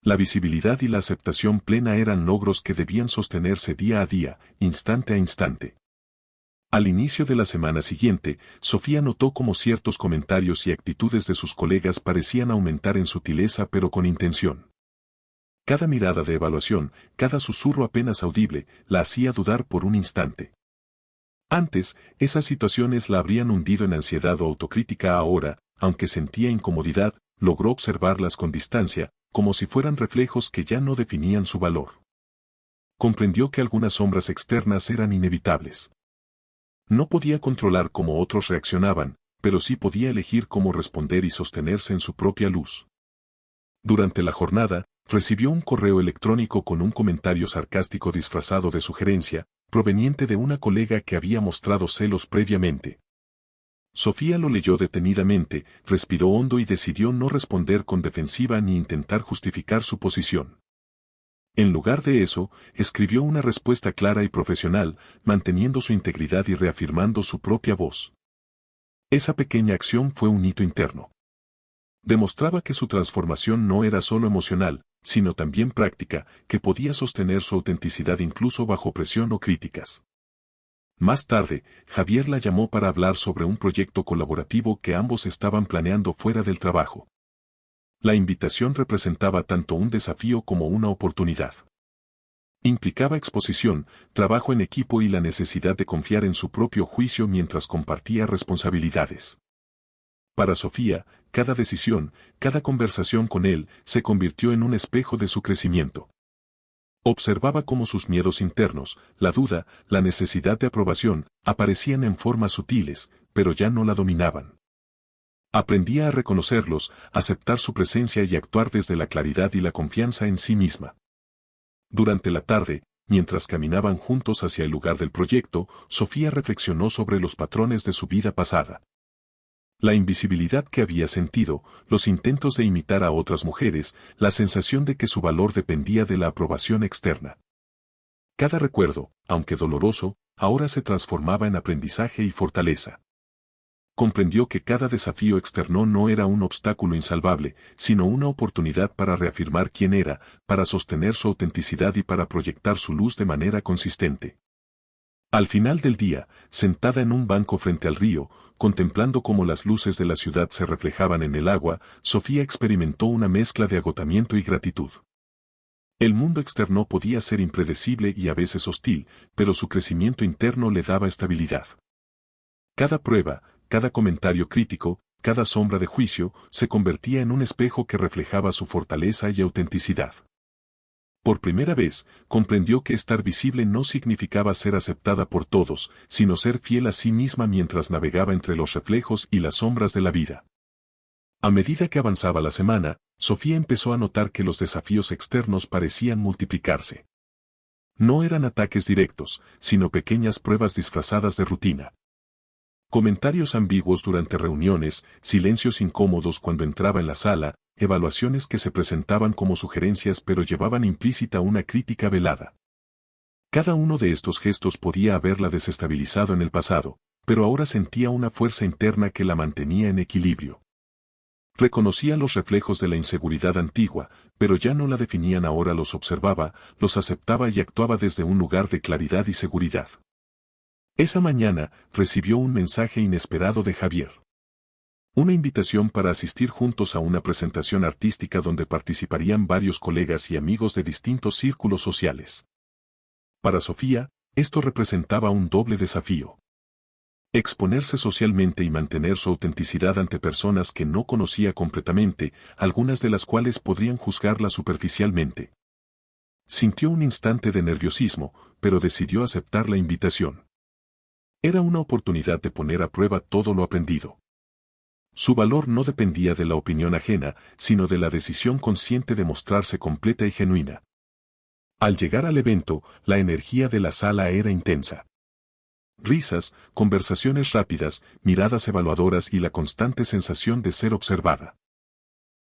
Speaker 1: La visibilidad y la aceptación plena eran logros que debían sostenerse día a día, instante a instante. Al inicio de la semana siguiente, Sofía notó cómo ciertos comentarios y actitudes de sus colegas parecían aumentar en sutileza pero con intención. Cada mirada de evaluación, cada susurro apenas audible, la hacía dudar por un instante. Antes, esas situaciones la habrían hundido en ansiedad o autocrítica. Ahora, aunque sentía incomodidad, logró observarlas con distancia, como si fueran reflejos que ya no definían su valor. Comprendió que algunas sombras externas eran inevitables. No podía controlar cómo otros reaccionaban, pero sí podía elegir cómo responder y sostenerse en su propia luz. Durante la jornada, recibió un correo electrónico con un comentario sarcástico disfrazado de sugerencia, proveniente de una colega que había mostrado celos previamente. Sofía lo leyó detenidamente, respiró hondo y decidió no responder con defensiva ni intentar justificar su posición. En lugar de eso, escribió una respuesta clara y profesional, manteniendo su integridad y reafirmando su propia voz. Esa pequeña acción fue un hito interno. Demostraba que su transformación no era solo emocional, sino también práctica, que podía sostener su autenticidad incluso bajo presión o críticas. Más tarde, Javier la llamó para hablar sobre un proyecto colaborativo que ambos estaban planeando fuera del trabajo. La invitación representaba tanto un desafío como una oportunidad. Implicaba exposición, trabajo en equipo y la necesidad de confiar en su propio juicio mientras compartía responsabilidades. Para Sofía, cada decisión, cada conversación con él, se convirtió en un espejo de su crecimiento. Observaba cómo sus miedos internos, la duda, la necesidad de aprobación, aparecían en formas sutiles, pero ya no la dominaban. Aprendía a reconocerlos, aceptar su presencia y actuar desde la claridad y la confianza en sí misma. Durante la tarde, mientras caminaban juntos hacia el lugar del proyecto, Sofía reflexionó sobre los patrones de su vida pasada. La invisibilidad que había sentido, los intentos de imitar a otras mujeres, la sensación de que su valor dependía de la aprobación externa. Cada recuerdo, aunque doloroso, ahora se transformaba en aprendizaje y fortaleza. Comprendió que cada desafío externo no era un obstáculo insalvable, sino una oportunidad para reafirmar quién era, para sostener su autenticidad y para proyectar su luz de manera consistente. Al final del día, sentada en un banco frente al río, contemplando cómo las luces de la ciudad se reflejaban en el agua, Sofía experimentó una mezcla de agotamiento y gratitud. El mundo externo podía ser impredecible y a veces hostil, pero su crecimiento interno le daba estabilidad. Cada prueba, cada comentario crítico, cada sombra de juicio, se convertía en un espejo que reflejaba su fortaleza y autenticidad. Por primera vez, comprendió que estar visible no significaba ser aceptada por todos, sino ser fiel a sí misma mientras navegaba entre los reflejos y las sombras de la vida. A medida que avanzaba la semana, Sofía empezó a notar que los desafíos externos parecían multiplicarse. No eran ataques directos, sino pequeñas pruebas disfrazadas de rutina. Comentarios ambiguos durante reuniones, silencios incómodos cuando entraba en la sala, evaluaciones que se presentaban como sugerencias pero llevaban implícita una crítica velada. Cada uno de estos gestos podía haberla desestabilizado en el pasado, pero ahora sentía una fuerza interna que la mantenía en equilibrio. Reconocía los reflejos de la inseguridad antigua, pero ya no la definían, ahora los observaba, los aceptaba y actuaba desde un lugar de claridad y seguridad. Esa mañana, recibió un mensaje inesperado de Javier. Una invitación para asistir juntos a una presentación artística donde participarían varios colegas y amigos de distintos círculos sociales. Para Sofía, esto representaba un doble desafío. Exponerse socialmente y mantener su autenticidad ante personas que no conocía completamente, algunas de las cuales podrían juzgarla superficialmente. Sintió un instante de nerviosismo, pero decidió aceptar la invitación. Era una oportunidad de poner a prueba todo lo aprendido. Su valor no dependía de la opinión ajena, sino de la decisión consciente de mostrarse completa y genuina. Al llegar al evento, la energía de la sala era intensa. Risas, conversaciones rápidas, miradas evaluadoras y la constante sensación de ser observada.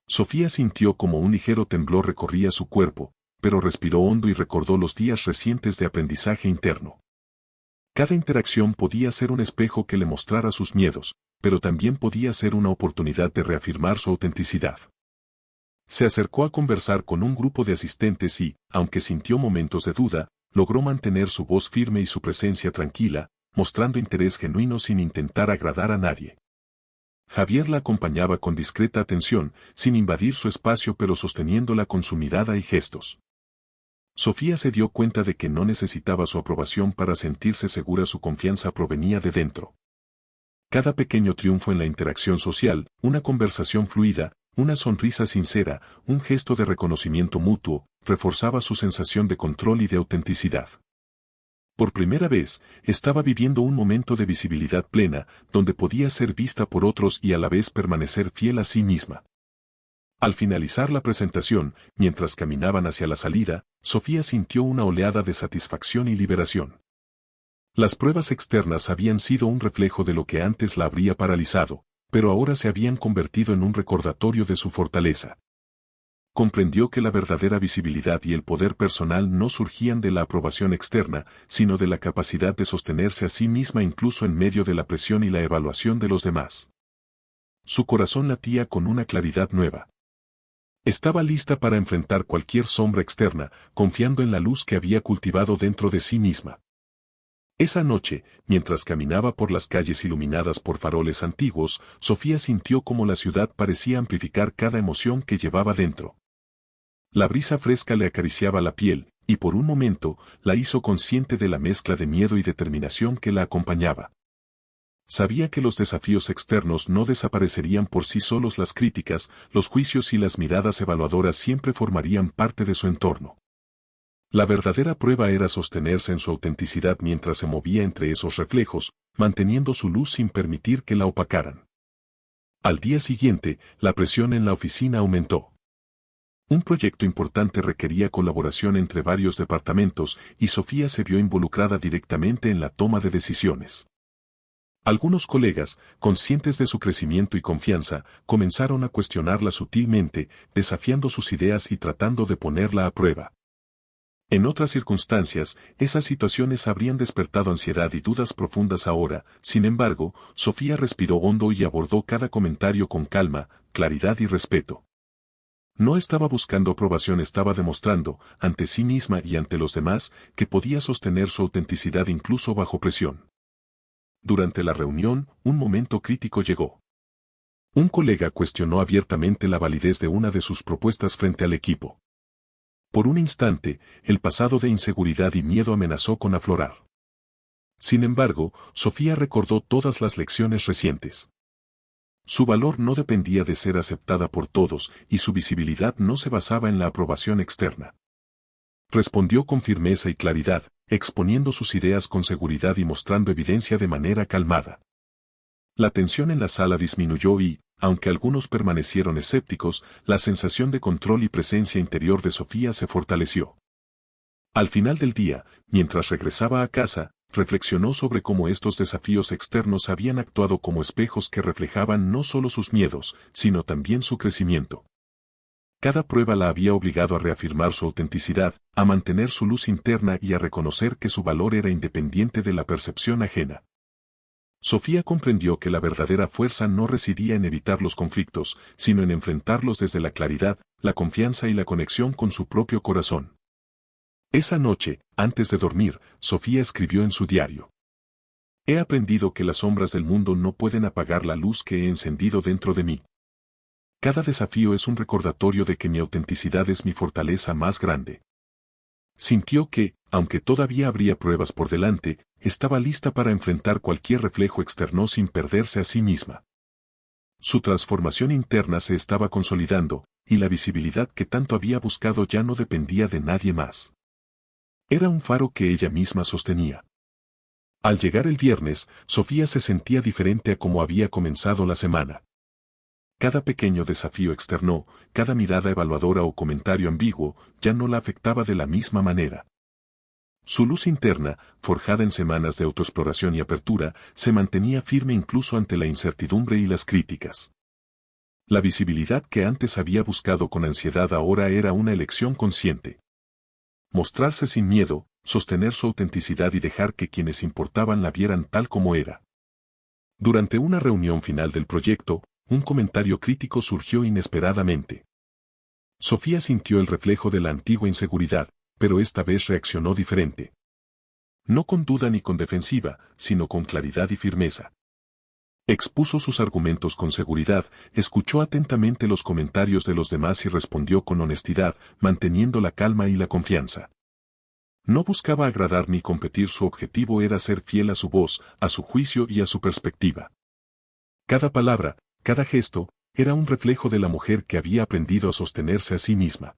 Speaker 1: Sofía sintió como un ligero temblor recorría su cuerpo, pero respiró hondo y recordó los días recientes de aprendizaje interno. Cada interacción podía ser un espejo que le mostrara sus miedos, pero también podía ser una oportunidad de reafirmar su autenticidad. Se acercó a conversar con un grupo de asistentes y, aunque sintió momentos de duda, logró mantener su voz firme y su presencia tranquila, mostrando interés genuino sin intentar agradar a nadie. Javier la acompañaba con discreta atención, sin invadir su espacio pero sosteniéndola con su mirada y gestos. Sofía se dio cuenta de que no necesitaba su aprobación para sentirse segura, su confianza provenía de dentro. Cada pequeño triunfo en la interacción social, una conversación fluida, una sonrisa sincera, un gesto de reconocimiento mutuo, reforzaba su sensación de control y de autenticidad. Por primera vez, estaba viviendo un momento de visibilidad plena, donde podía ser vista por otros y a la vez permanecer fiel a sí misma. Al finalizar la presentación, mientras caminaban hacia la salida, Sofía sintió una oleada de satisfacción y liberación. Las pruebas externas habían sido un reflejo de lo que antes la habría paralizado, pero ahora se habían convertido en un recordatorio de su fortaleza. Comprendió que la verdadera visibilidad y el poder personal no surgían de la aprobación externa, sino de la capacidad de sostenerse a sí misma incluso en medio de la presión y la evaluación de los demás. Su corazón latía con una claridad nueva. Estaba lista para enfrentar cualquier sombra externa, confiando en la luz que había cultivado dentro de sí misma. Esa noche, mientras caminaba por las calles iluminadas por faroles antiguos, Sofía sintió cómo la ciudad parecía amplificar cada emoción que llevaba dentro. La brisa fresca le acariciaba la piel, y por un momento, la hizo consciente de la mezcla de miedo y determinación que la acompañaba. Sabía que los desafíos externos no desaparecerían por sí solos, las críticas, los juicios y las miradas evaluadoras siempre formarían parte de su entorno. La verdadera prueba era sostenerse en su autenticidad mientras se movía entre esos reflejos, manteniendo su luz sin permitir que la opacaran. Al día siguiente, la presión en la oficina aumentó. Un proyecto importante requería colaboración entre varios departamentos y Sofía se vio involucrada directamente en la toma de decisiones. Algunos colegas, conscientes de su crecimiento y confianza, comenzaron a cuestionarla sutilmente, desafiando sus ideas y tratando de ponerla a prueba. En otras circunstancias, esas situaciones habrían despertado ansiedad y dudas profundas. Ahora, sin embargo, Sofía respiró hondo y abordó cada comentario con calma, claridad y respeto. No estaba buscando aprobación, estaba demostrando, ante sí misma y ante los demás, que podía sostener su autenticidad incluso bajo presión. Durante la reunión, un momento crítico llegó. Un colega cuestionó abiertamente la validez de una de sus propuestas frente al equipo. Por un instante, el pasado de inseguridad y miedo amenazó con aflorar. Sin embargo, Sofía recordó todas las lecciones recientes. Su valor no dependía de ser aceptada por todos y su visibilidad no se basaba en la aprobación externa. Respondió con firmeza y claridad, exponiendo sus ideas con seguridad y mostrando evidencia de manera calmada. La tensión en la sala disminuyó y, aunque algunos permanecieron escépticos, la sensación de control y presencia interior de Sofía se fortaleció. Al final del día, mientras regresaba a casa, reflexionó sobre cómo estos desafíos externos habían actuado como espejos que reflejaban no solo sus miedos, sino también su crecimiento. Cada prueba la había obligado a reafirmar su autenticidad, a mantener su luz interna y a reconocer que su valor era independiente de la percepción ajena. Sofía comprendió que la verdadera fuerza no residía en evitar los conflictos, sino en enfrentarlos desde la claridad, la confianza y la conexión con su propio corazón. Esa noche, antes de dormir, Sofía escribió en su diario: He aprendido que las sombras del mundo no pueden apagar la luz que he encendido dentro de mí. Cada desafío es un recordatorio de que mi autenticidad es mi fortaleza más grande. Sintió que, aunque todavía habría pruebas por delante, estaba lista para enfrentar cualquier reflejo externo sin perderse a sí misma. Su transformación interna se estaba consolidando, y la visibilidad que tanto había buscado ya no dependía de nadie más. Era un faro que ella misma sostenía. Al llegar el viernes, Sofía se sentía diferente a como había comenzado la semana. Cada pequeño desafío externo, cada mirada evaluadora o comentario ambiguo, ya no la afectaba de la misma manera. Su luz interna, forjada en semanas de autoexploración y apertura, se mantenía firme incluso ante la incertidumbre y las críticas. La visibilidad que antes había buscado con ansiedad ahora era una elección consciente. Mostrarse sin miedo, sostener su autenticidad y dejar que quienes importaban la vieran tal como era. Durante una reunión final del proyecto, un comentario crítico surgió inesperadamente. Sofía sintió el reflejo de la antigua inseguridad, pero esta vez reaccionó diferente. No con duda ni con defensiva, sino con claridad y firmeza. Expuso sus argumentos con seguridad, escuchó atentamente los comentarios de los demás y respondió con honestidad, manteniendo la calma y la confianza. No buscaba agradar ni competir, su objetivo era ser fiel a su voz, a su juicio y a su perspectiva. Cada palabra, cada gesto, era un reflejo de la mujer que había aprendido a sostenerse a sí misma.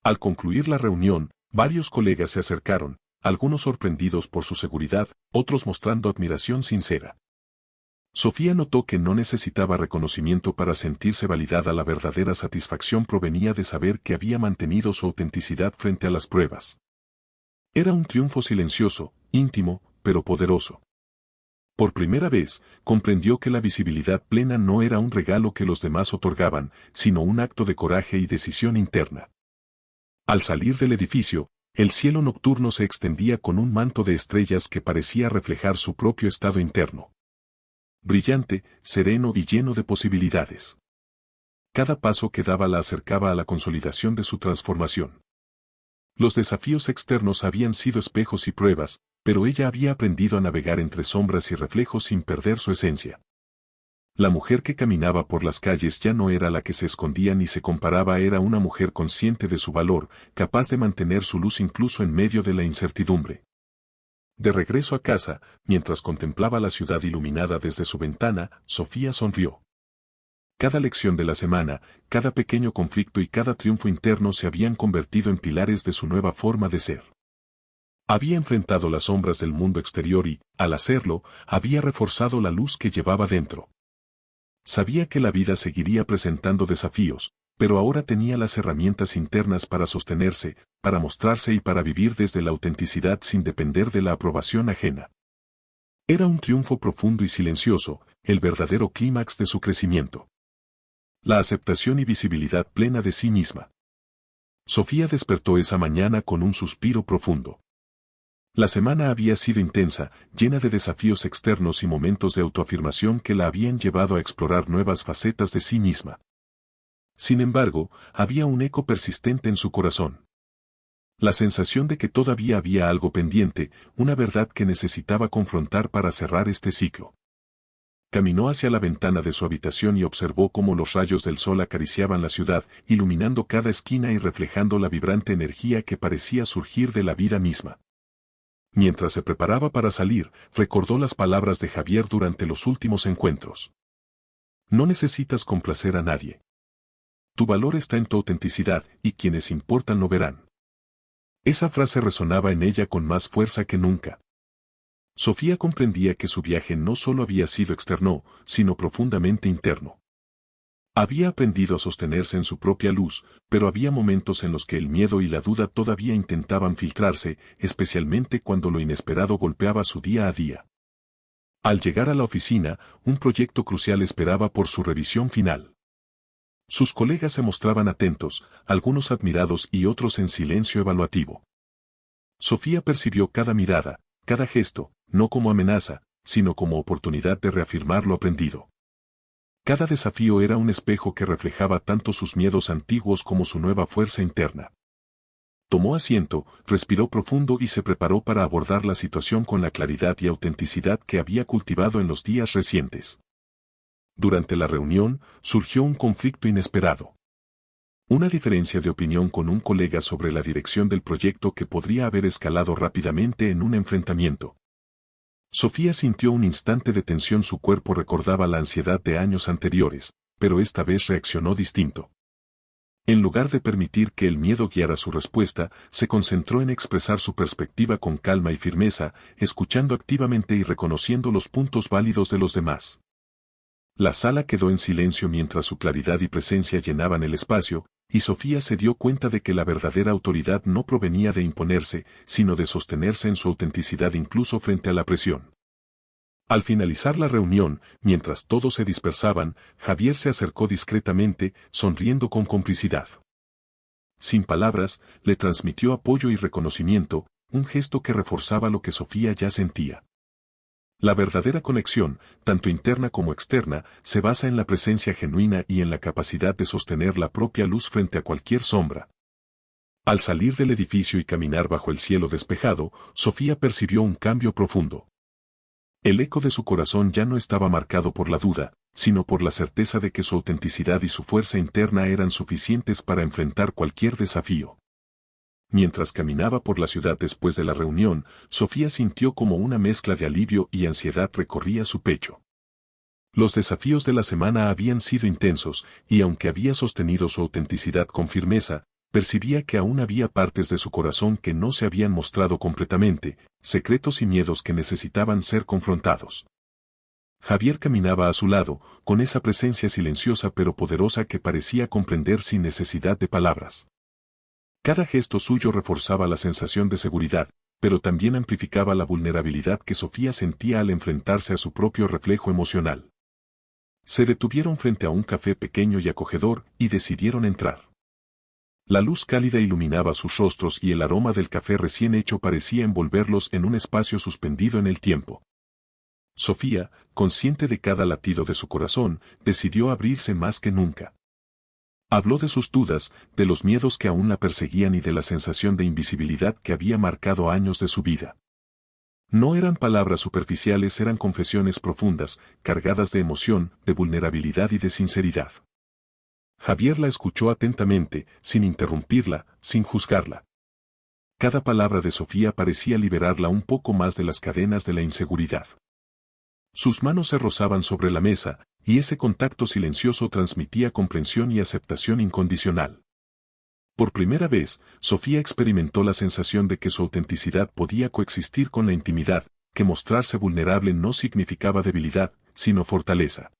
Speaker 1: Al concluir la reunión, varios colegas se acercaron, algunos sorprendidos por su seguridad, otros mostrando admiración sincera. Sofía notó que no necesitaba reconocimiento para sentirse validada. La verdadera satisfacción provenía de saber que había mantenido su autenticidad frente a las pruebas. Era un triunfo silencioso, íntimo, pero poderoso. Por primera vez, comprendió que la visibilidad plena no era un regalo que los demás otorgaban, sino un acto de coraje y decisión interna. Al salir del edificio, el cielo nocturno se extendía con un manto de estrellas que parecía reflejar su propio estado interno. Brillante, sereno y lleno de posibilidades. Cada paso que daba la acercaba a la consolidación de su transformación. Los desafíos externos habían sido espejos y pruebas, pero ella había aprendido a navegar entre sombras y reflejos sin perder su esencia. La mujer que caminaba por las calles ya no era la que se escondía ni se comparaba, era una mujer consciente de su valor, capaz de mantener su luz incluso en medio de la incertidumbre. De regreso a casa, mientras contemplaba la ciudad iluminada desde su ventana, Sofía sonrió. Cada lección de la semana, cada pequeño conflicto y cada triunfo interno se habían convertido en pilares de su nueva forma de ser. Había enfrentado las sombras del mundo exterior y, al hacerlo, había reforzado la luz que llevaba dentro. Sabía que la vida seguiría presentando desafíos, pero ahora tenía las herramientas internas para sostenerse, para mostrarse y para vivir desde la autenticidad sin depender de la aprobación ajena. Era un triunfo profundo y silencioso, el verdadero clímax de su crecimiento. La aceptación y visibilidad plena de sí misma. Sofía despertó esa mañana con un suspiro profundo. La semana había sido intensa, llena de desafíos externos y momentos de autoafirmación que la habían llevado a explorar nuevas facetas de sí misma. Sin embargo, había un eco persistente en su corazón. La sensación de que todavía había algo pendiente, una verdad que necesitaba confrontar para cerrar este ciclo. Caminó hacia la ventana de su habitación y observó cómo los rayos del sol acariciaban la ciudad, iluminando cada esquina y reflejando la vibrante energía que parecía surgir de la vida misma. Mientras se preparaba para salir, recordó las palabras de Javier durante los últimos encuentros. No necesitas complacer a nadie. Tu valor está en tu autenticidad, y quienes importan lo verán. Esa frase resonaba en ella con más fuerza que nunca. Sofía comprendía que su viaje no solo había sido externo, sino profundamente interno. Había aprendido a sostenerse en su propia luz, pero había momentos en los que el miedo y la duda todavía intentaban filtrarse, especialmente cuando lo inesperado golpeaba su día a día. Al llegar a la oficina, un proyecto crucial esperaba por su revisión final. Sus colegas se mostraban atentos, algunos admirados y otros en silencio evaluativo. Sofía percibió cada mirada, cada gesto, no como amenaza, sino como oportunidad de reafirmar lo aprendido. Cada desafío era un espejo que reflejaba tanto sus miedos antiguos como su nueva fuerza interna. Tomó asiento, respiró profundo y se preparó para abordar la situación con la claridad y autenticidad que había cultivado en los días recientes. Durante la reunión, surgió un conflicto inesperado. Una diferencia de opinión con un colega sobre la dirección del proyecto que podría haber escalado rápidamente en un enfrentamiento. Sofía sintió un instante de tensión, su cuerpo recordaba la ansiedad de años anteriores, pero esta vez reaccionó distinto. En lugar de permitir que el miedo guiara su respuesta, se concentró en expresar su perspectiva con calma y firmeza, escuchando activamente y reconociendo los puntos válidos de los demás. La sala quedó en silencio mientras su claridad y presencia llenaban el espacio, y Sofía se dio cuenta de que la verdadera autoridad no provenía de imponerse, sino de sostenerse en su autenticidad incluso frente a la presión. Al finalizar la reunión, mientras todos se dispersaban, Javier se acercó discretamente, sonriendo con complicidad. Sin palabras, le transmitió apoyo y reconocimiento, un gesto que reforzaba lo que Sofía ya sentía. La verdadera conexión, tanto interna como externa, se basa en la presencia genuina y en la capacidad de sostener la propia luz frente a cualquier sombra. Al salir del edificio y caminar bajo el cielo despejado, Sofía percibió un cambio profundo. El eco de su corazón ya no estaba marcado por la duda, sino por la certeza de que su autenticidad y su fuerza interna eran suficientes para enfrentar cualquier desafío. Mientras caminaba por la ciudad después de la reunión, Sofía sintió como una mezcla de alivio y ansiedad recorría su pecho. Los desafíos de la semana habían sido intensos, y aunque había sostenido su autenticidad con firmeza, percibía que aún había partes de su corazón que no se habían mostrado completamente, secretos y miedos que necesitaban ser confrontados. Javier caminaba a su lado, con esa presencia silenciosa pero poderosa que parecía comprender sin necesidad de palabras. Cada gesto suyo reforzaba la sensación de seguridad, pero también amplificaba la vulnerabilidad que Sofía sentía al enfrentarse a su propio reflejo emocional. Se detuvieron frente a un café pequeño y acogedor y decidieron entrar. La luz cálida iluminaba sus rostros y el aroma del café recién hecho parecía envolverlos en un espacio suspendido en el tiempo. Sofía, consciente de cada latido de su corazón, decidió abrirse más que nunca. Habló de sus dudas, de los miedos que aún la perseguían y de la sensación de invisibilidad que había marcado años de su vida. No eran palabras superficiales, eran confesiones profundas, cargadas de emoción, de vulnerabilidad y de sinceridad. Javier la escuchó atentamente, sin interrumpirla, sin juzgarla. Cada palabra de Sofía parecía liberarla un poco más de las cadenas de la inseguridad. Sus manos se rozaban sobre la mesa, y ese contacto silencioso transmitía comprensión y aceptación incondicional. Por primera vez, Sofía experimentó la sensación de que su autenticidad podía coexistir con la intimidad, que mostrarse vulnerable no significaba debilidad, sino fortaleza.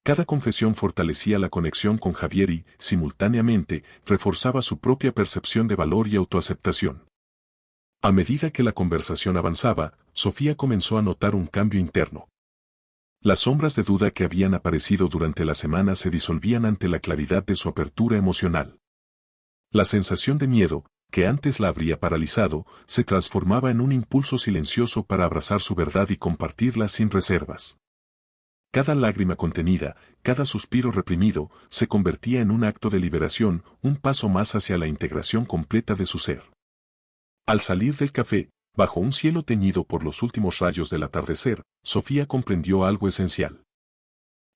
Speaker 1: Cada confesión fortalecía la conexión con Javier y, simultáneamente, reforzaba su propia percepción de valor y autoaceptación. A medida que la conversación avanzaba, Sofía comenzó a notar un cambio interno. Las sombras de duda que habían aparecido durante la semana se disolvían ante la claridad de su apertura emocional. La sensación de miedo, que antes la habría paralizado, se transformaba en un impulso silencioso para abrazar su verdad y compartirla sin reservas. Cada lágrima contenida, cada suspiro reprimido, se convertía en un acto de liberación, un paso más hacia la integración completa de su ser. Al salir del café, bajo un cielo teñido por los últimos rayos del atardecer, Sofía comprendió algo esencial.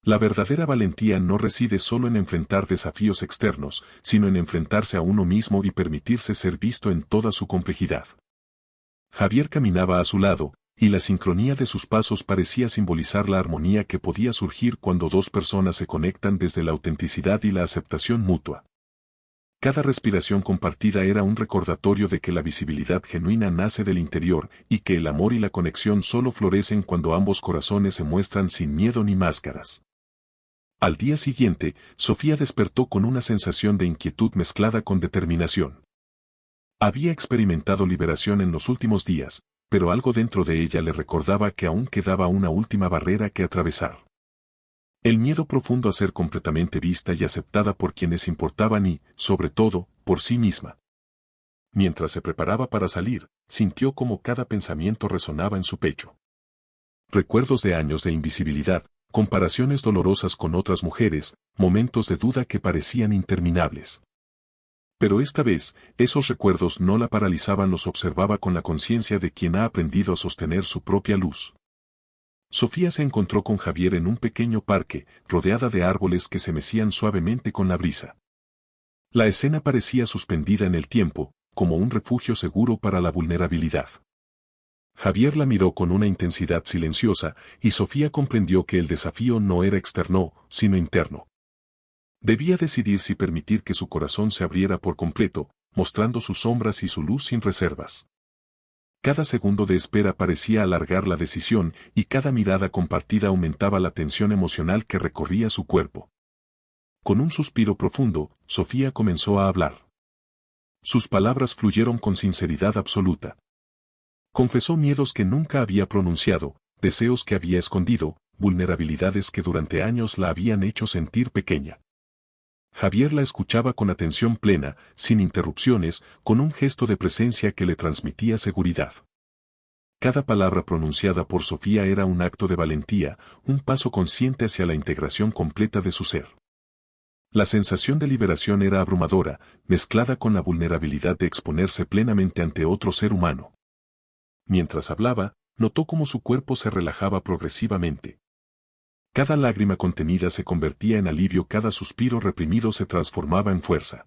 Speaker 1: La verdadera valentía no reside solo en enfrentar desafíos externos, sino en enfrentarse a uno mismo y permitirse ser visto en toda su complejidad. Javier caminaba a su lado, y la sincronía de sus pasos parecía simbolizar la armonía que podía surgir cuando dos personas se conectan desde la autenticidad y la aceptación mutua. Cada respiración compartida era un recordatorio de que la visibilidad genuina nace del interior y que el amor y la conexión solo florecen cuando ambos corazones se muestran sin miedo ni máscaras. Al día siguiente, Sofía despertó con una sensación de inquietud mezclada con determinación. Había experimentado liberación en los últimos días, pero algo dentro de ella le recordaba que aún quedaba una última barrera que atravesar. El miedo profundo a ser completamente vista y aceptada por quienes importaban y, sobre todo, por sí misma. Mientras se preparaba para salir, sintió como cada pensamiento resonaba en su pecho. Recuerdos de años de invisibilidad, comparaciones dolorosas con otras mujeres, momentos de duda que parecían interminables. Pero esta vez, esos recuerdos no la paralizaban, los observaba con la conciencia de quien ha aprendido a sostener su propia luz. Sofía se encontró con Javier en un pequeño parque, rodeada de árboles que se mecían suavemente con la brisa. La escena parecía suspendida en el tiempo, como un refugio seguro para la vulnerabilidad. Javier la miró con una intensidad silenciosa, y Sofía comprendió que el desafío no era externo, sino interno. Debía decidir si permitir que su corazón se abriera por completo, mostrando sus sombras y su luz sin reservas. Cada segundo de espera parecía alargar la decisión, y cada mirada compartida aumentaba la tensión emocional que recorría su cuerpo. Con un suspiro profundo, Sofía comenzó a hablar. Sus palabras fluyeron con sinceridad absoluta. Confesó miedos que nunca había pronunciado, deseos que había escondido, vulnerabilidades que durante años la habían hecho sentir pequeña. Javier la escuchaba con atención plena, sin interrupciones, con un gesto de presencia que le transmitía seguridad. Cada palabra pronunciada por Sofía era un acto de valentía, un paso consciente hacia la integración completa de su ser. La sensación de liberación era abrumadora, mezclada con la vulnerabilidad de exponerse plenamente ante otro ser humano. Mientras hablaba, notó cómo su cuerpo se relajaba progresivamente. Cada lágrima contenida se convertía en alivio, cada suspiro reprimido se transformaba en fuerza.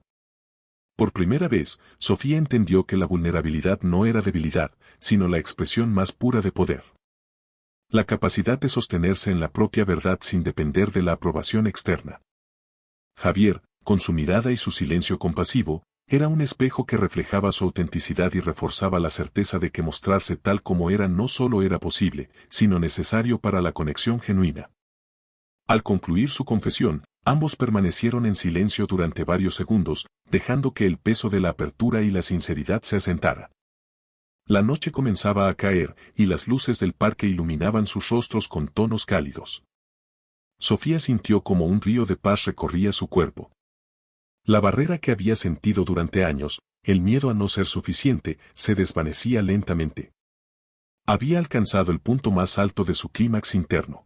Speaker 1: Por primera vez, Sofía entendió que la vulnerabilidad no era debilidad, sino la expresión más pura de poder. La capacidad de sostenerse en la propia verdad sin depender de la aprobación externa. Javier, con su mirada y su silencio compasivo, era un espejo que reflejaba su autenticidad y reforzaba la certeza de que mostrarse tal como era no solo era posible, sino necesario para la conexión genuina. Al concluir su confesión, ambos permanecieron en silencio durante varios segundos, dejando que el peso de la apertura y la sinceridad se asentara. La noche comenzaba a caer, y las luces del parque iluminaban sus rostros con tonos cálidos. Sofía sintió como un río de paz recorría su cuerpo. La barrera que había sentido durante años, el miedo a no ser suficiente, se desvanecía lentamente. Había alcanzado el punto más alto de su clímax interno.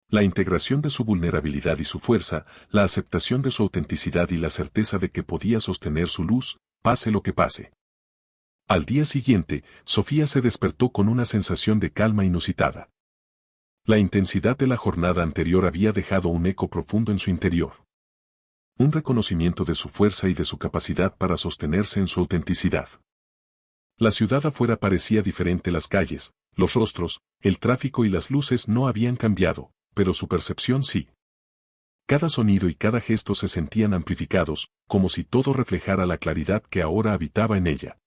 Speaker 1: La integración de su vulnerabilidad y su fuerza, la aceptación de su autenticidad y la certeza de que podía sostener su luz, pase lo que pase. Al día siguiente, Sofía se despertó con una sensación de calma inusitada. La intensidad de la jornada anterior había dejado un eco profundo en su interior. Un reconocimiento de su fuerza y de su capacidad para sostenerse en su autenticidad. La ciudad afuera parecía diferente, las calles, los rostros, el tráfico y las luces no habían cambiado, pero su percepción sí. Cada sonido y cada gesto se sentían amplificados, como si todo reflejara la claridad que ahora habitaba en ella.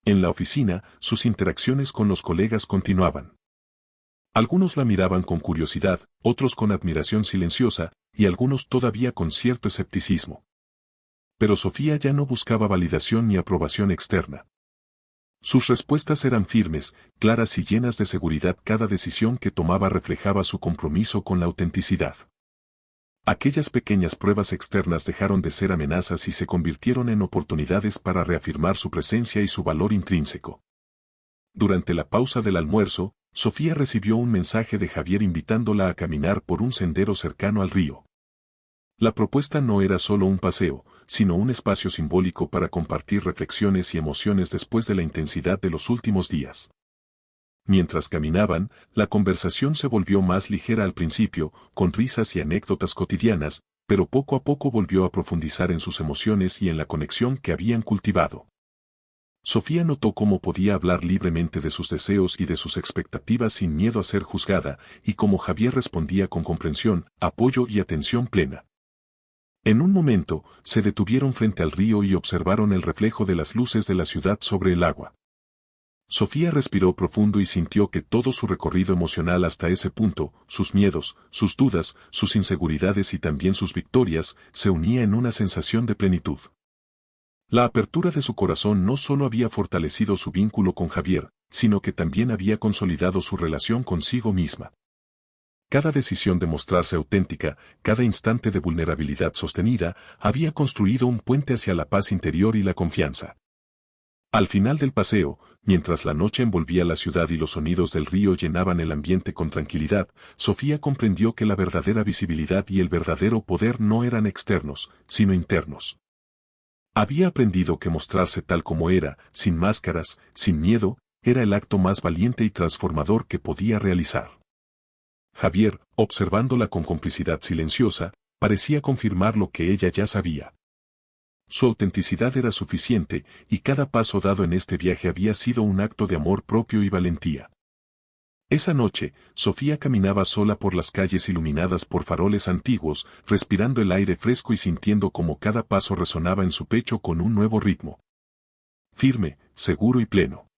Speaker 1: En la oficina, sus interacciones con los colegas continuaban. Algunos la miraban con curiosidad, otros con admiración silenciosa, y algunos todavía con cierto escepticismo. Pero Sofía ya no buscaba validación ni aprobación externa. Sus respuestas eran firmes, claras y llenas de seguridad. Cada decisión que tomaba reflejaba su compromiso con la autenticidad. Aquellas pequeñas pruebas externas dejaron de ser amenazas y se convirtieron en oportunidades para reafirmar su presencia y su valor intrínseco. Durante la pausa del almuerzo, Sofía recibió un mensaje de Javier invitándola a caminar por un sendero cercano al río. La propuesta no era solo un paseo, sino un espacio simbólico para compartir reflexiones y emociones después de la intensidad de los últimos días. Mientras caminaban, la conversación se volvió más ligera al principio, con risas y anécdotas cotidianas, pero poco a poco volvió a profundizar en sus emociones y en la conexión que habían cultivado. Sofía notó cómo podía hablar libremente de sus deseos y de sus expectativas sin miedo a ser juzgada, y cómo Javier respondía con comprensión, apoyo y atención plena. En un momento, se detuvieron frente al río y observaron el reflejo de las luces de la ciudad sobre el agua. Sofía respiró profundo y sintió que todo su recorrido emocional hasta ese punto, sus miedos, sus dudas, sus inseguridades y también sus victorias, se unía en una sensación de plenitud. La apertura de su corazón no solo había fortalecido su vínculo con Javier, sino que también había consolidado su relación consigo misma. Cada decisión de mostrarse auténtica, cada instante de vulnerabilidad sostenida, había construido un puente hacia la paz interior y la confianza. Al final del paseo, mientras la noche envolvía la ciudad y los sonidos del río llenaban el ambiente con tranquilidad, Sofía comprendió que la verdadera visibilidad y el verdadero poder no eran externos, sino internos. Había aprendido que mostrarse tal como era, sin máscaras, sin miedo, era el acto más valiente y transformador que podía realizar. Javier, observándola con complicidad silenciosa, parecía confirmar lo que ella ya sabía. Su autenticidad era suficiente, y cada paso dado en este viaje había sido un acto de amor propio y valentía. Esa noche, Sofía caminaba sola por las calles iluminadas por faroles antiguos, respirando el aire fresco y sintiendo cómo cada paso resonaba en su pecho con un nuevo ritmo. Firme, seguro y pleno.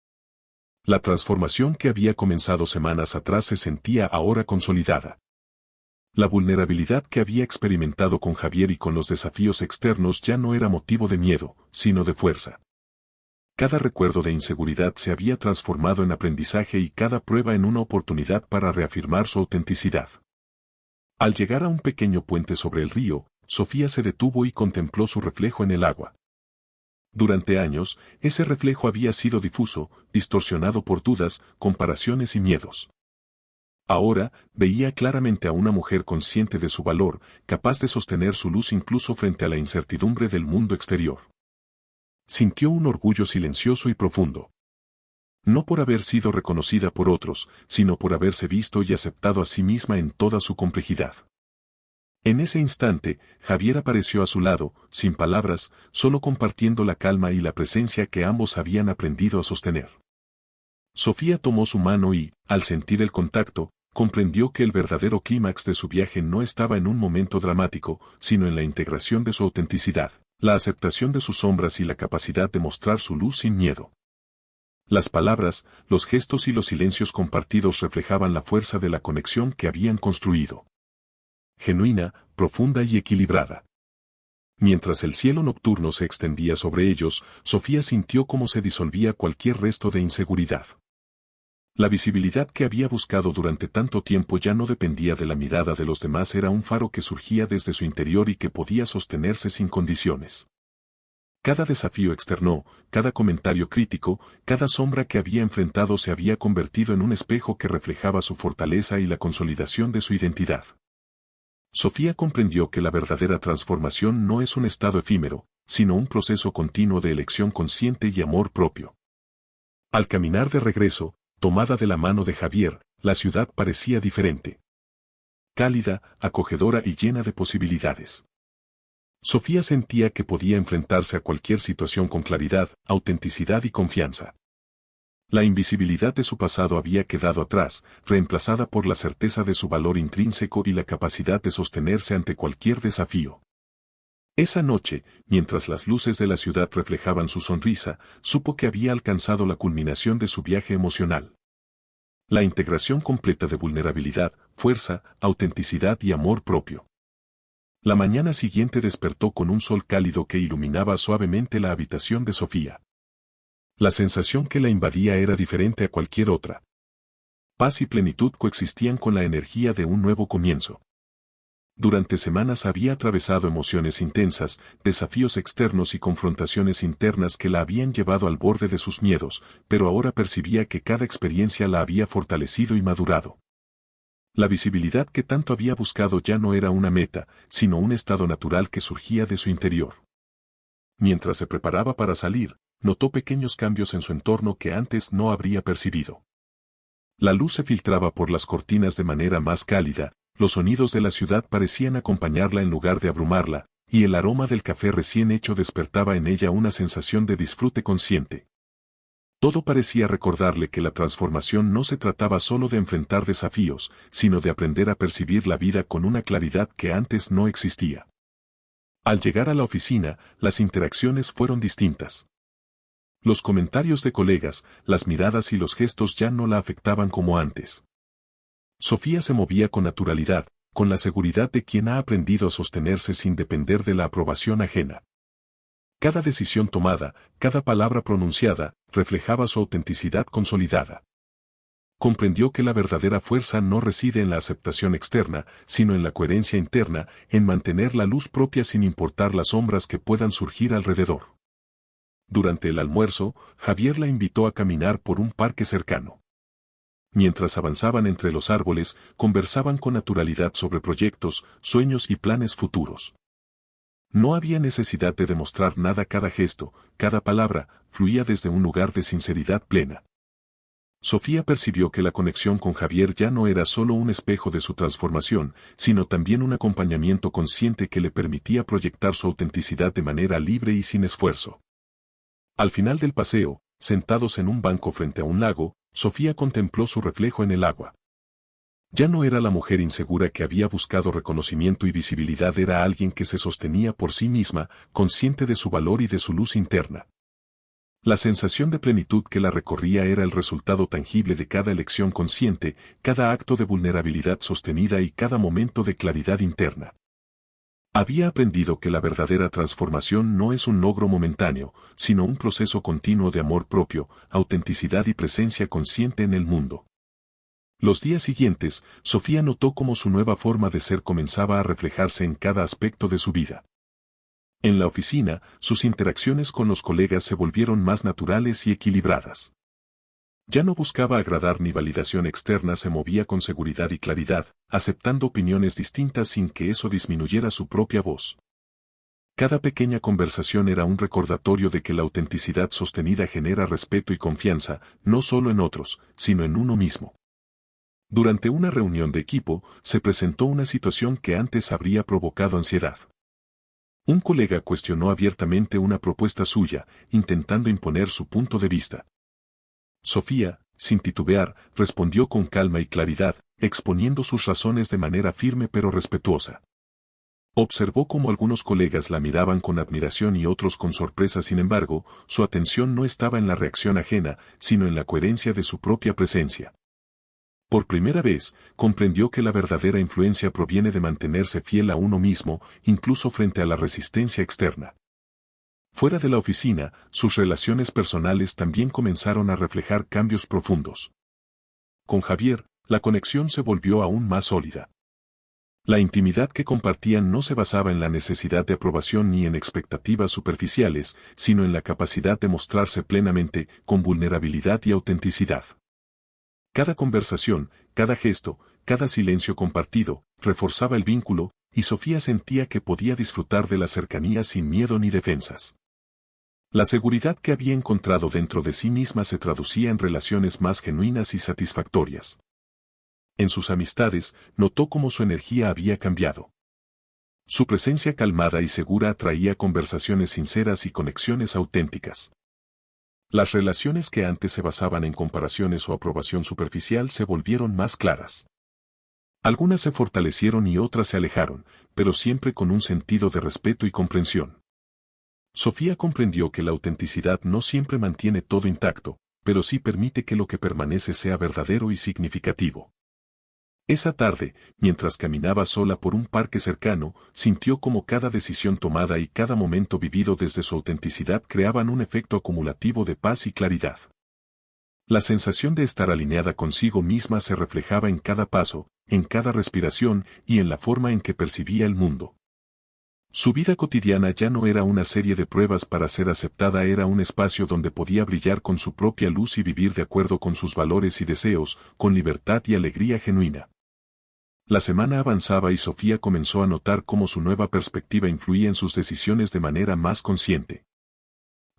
Speaker 1: La transformación que había comenzado semanas atrás se sentía ahora consolidada. La vulnerabilidad que había experimentado con Javier y con los desafíos externos ya no era motivo de miedo, sino de fuerza. Cada recuerdo de inseguridad se había transformado en aprendizaje y cada prueba en una oportunidad para reafirmar su autenticidad. Al llegar a un pequeño puente sobre el río, Sofía se detuvo y contempló su reflejo en el agua. Durante años, ese reflejo había sido difuso, distorsionado por dudas, comparaciones y miedos. Ahora, veía claramente a una mujer consciente de su valor, capaz de sostener su luz incluso frente a la incertidumbre del mundo exterior. Sintió un orgullo silencioso y profundo. No por haber sido reconocida por otros, sino por haberse visto y aceptado a sí misma en toda su complejidad. En ese instante, Javier apareció a su lado, sin palabras, solo compartiendo la calma y la presencia que ambos habían aprendido a sostener. Sofía tomó su mano y, al sentir el contacto, comprendió que el verdadero clímax de su viaje no estaba en un momento dramático, sino en la integración de su autenticidad, la aceptación de sus sombras y la capacidad de mostrar su luz sin miedo. Las palabras, los gestos y los silencios compartidos reflejaban la fuerza de la conexión que habían construido. Genuina, profunda y equilibrada. Mientras el cielo nocturno se extendía sobre ellos, Sofía sintió cómo se disolvía cualquier resto de inseguridad. La visibilidad que había buscado durante tanto tiempo ya no dependía de la mirada de los demás, era un faro que surgía desde su interior y que podía sostenerse sin condiciones. Cada desafío externo, cada comentario crítico, cada sombra que había enfrentado se había convertido en un espejo que reflejaba su fortaleza y la consolidación de su identidad. Sofía comprendió que la verdadera transformación no es un estado efímero, sino un proceso continuo de elección consciente y amor propio. Al caminar de regreso, tomada de la mano de Javier, la ciudad parecía diferente. Cálida, acogedora y llena de posibilidades. Sofía sentía que podía enfrentarse a cualquier situación con claridad, autenticidad y confianza. La invisibilidad de su pasado había quedado atrás, reemplazada por la certeza de su valor intrínseco y la capacidad de sostenerse ante cualquier desafío. Esa noche, mientras las luces de la ciudad reflejaban su sonrisa, supo que había alcanzado la culminación de su viaje emocional. La integración completa de vulnerabilidad, fuerza, autenticidad y amor propio. La mañana siguiente despertó con un sol cálido que iluminaba suavemente la habitación de Sofía. La sensación que la invadía era diferente a cualquier otra. Paz y plenitud coexistían con la energía de un nuevo comienzo. Durante semanas había atravesado emociones intensas, desafíos externos y confrontaciones internas que la habían llevado al borde de sus miedos, pero ahora percibía que cada experiencia la había fortalecido y madurado. La visibilidad que tanto había buscado ya no era una meta, sino un estado natural que surgía de su interior. Mientras se preparaba para salir, notó pequeños cambios en su entorno que antes no habría percibido. La luz se filtraba por las cortinas de manera más cálida, los sonidos de la ciudad parecían acompañarla en lugar de abrumarla, y el aroma del café recién hecho despertaba en ella una sensación de disfrute consciente. Todo parecía recordarle que la transformación no se trataba solo de enfrentar desafíos, sino de aprender a percibir la vida con una claridad que antes no existía. Al llegar a la oficina, las interacciones fueron distintas. Los comentarios de colegas, las miradas y los gestos ya no la afectaban como antes. Sofía se movía con naturalidad, con la seguridad de quien ha aprendido a sostenerse sin depender de la aprobación ajena. Cada decisión tomada, cada palabra pronunciada, reflejaba su autenticidad consolidada. Comprendió que la verdadera fuerza no reside en la aceptación externa, sino en la coherencia interna, en mantener la luz propia sin importar las sombras que puedan surgir alrededor. Durante el almuerzo, Javier la invitó a caminar por un parque cercano. Mientras avanzaban entre los árboles, conversaban con naturalidad sobre proyectos, sueños y planes futuros. No había necesidad de demostrar nada, cada gesto, cada palabra, fluía desde un lugar de sinceridad plena. Sofía percibió que la conexión con Javier ya no era solo un espejo de su transformación, sino también un acompañamiento consciente que le permitía proyectar su autenticidad de manera libre y sin esfuerzo. Al final del paseo, sentados en un banco frente a un lago, Sofía contempló su reflejo en el agua. Ya no era la mujer insegura que había buscado reconocimiento y visibilidad, era alguien que se sostenía por sí misma, consciente de su valor y de su luz interna. La sensación de plenitud que la recorría era el resultado tangible de cada elección consciente, cada acto de vulnerabilidad sostenida y cada momento de claridad interna. Había aprendido que la verdadera transformación no es un logro momentáneo, sino un proceso continuo de amor propio, autenticidad y presencia consciente en el mundo. Los días siguientes, Sofía notó cómo su nueva forma de ser comenzaba a reflejarse en cada aspecto de su vida. En la oficina, sus interacciones con los colegas se volvieron más naturales y equilibradas. Ya no buscaba agradar ni validación externa, se movía con seguridad y claridad, aceptando opiniones distintas sin que eso disminuyera su propia voz. Cada pequeña conversación era un recordatorio de que la autenticidad sostenida genera respeto y confianza, no solo en otros, sino en uno mismo. Durante una reunión de equipo, se presentó una situación que antes habría provocado ansiedad. Un colega cuestionó abiertamente una propuesta suya, intentando imponer su punto de vista. Sofía, sin titubear, respondió con calma y claridad, exponiendo sus razones de manera firme pero respetuosa. Observó cómo algunos colegas la miraban con admiración y otros con sorpresa, sin embargo, su atención no estaba en la reacción ajena, sino en la coherencia de su propia presencia. Por primera vez, comprendió que la verdadera influencia proviene de mantenerse fiel a uno mismo, incluso frente a la resistencia externa. Fuera de la oficina, sus relaciones personales también comenzaron a reflejar cambios profundos. Con Javier, la conexión se volvió aún más sólida. La intimidad que compartían no se basaba en la necesidad de aprobación ni en expectativas superficiales, sino en la capacidad de mostrarse plenamente, con vulnerabilidad y autenticidad. Cada conversación, cada gesto, cada silencio compartido, reforzaba el vínculo, y Sofía sentía que podía disfrutar de la cercanía sin miedo ni defensas. La seguridad que había encontrado dentro de sí misma se traducía en relaciones más genuinas y satisfactorias. En sus amistades, notó cómo su energía había cambiado. Su presencia calmada y segura atraía conversaciones sinceras y conexiones auténticas. Las relaciones que antes se basaban en comparaciones o aprobación superficial se volvieron más claras. Algunas se fortalecieron y otras se alejaron, pero siempre con un sentido de respeto y comprensión. Sofía comprendió que la autenticidad no siempre mantiene todo intacto, pero sí permite que lo que permanece sea verdadero y significativo. Esa tarde, mientras caminaba sola por un parque cercano, sintió como cada decisión tomada y cada momento vivido desde su autenticidad creaban un efecto acumulativo de paz y claridad. La sensación de estar alineada consigo misma se reflejaba en cada paso, en cada respiración y en la forma en que percibía el mundo. Su vida cotidiana ya no era una serie de pruebas para ser aceptada, era un espacio donde podía brillar con su propia luz y vivir de acuerdo con sus valores y deseos, con libertad y alegría genuina. La semana avanzaba y Sofía comenzó a notar cómo su nueva perspectiva influía en sus decisiones de manera más consciente.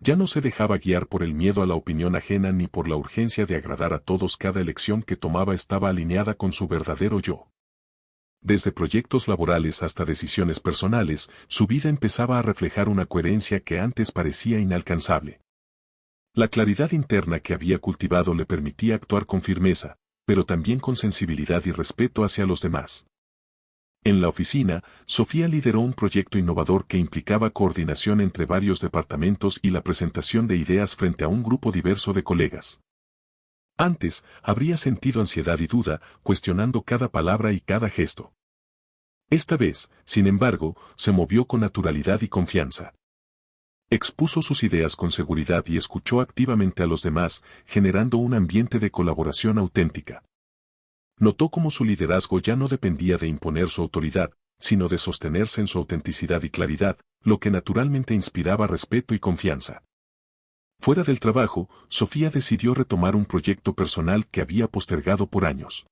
Speaker 1: Ya no se dejaba guiar por el miedo a la opinión ajena ni por la urgencia de agradar a todos. Cada elección que tomaba estaba alineada con su verdadero yo. Desde proyectos laborales hasta decisiones personales, su vida empezaba a reflejar una coherencia que antes parecía inalcanzable. La claridad interna que había cultivado le permitía actuar con firmeza, pero también con sensibilidad y respeto hacia los demás. En la oficina, Sofía lideró un proyecto innovador que implicaba coordinación entre varios departamentos y la presentación de ideas frente a un grupo diverso de colegas. Antes, habría sentido ansiedad y duda, cuestionando cada palabra y cada gesto. Esta vez, sin embargo, se movió con naturalidad y confianza. Expuso sus ideas con seguridad y escuchó activamente a los demás, generando un ambiente de colaboración auténtica. Notó cómo su liderazgo ya no dependía de imponer su autoridad, sino de sostenerse en su autenticidad y claridad, lo que naturalmente inspiraba respeto y confianza. Fuera del trabajo, Sofía decidió retomar un proyecto personal que había postergado por años.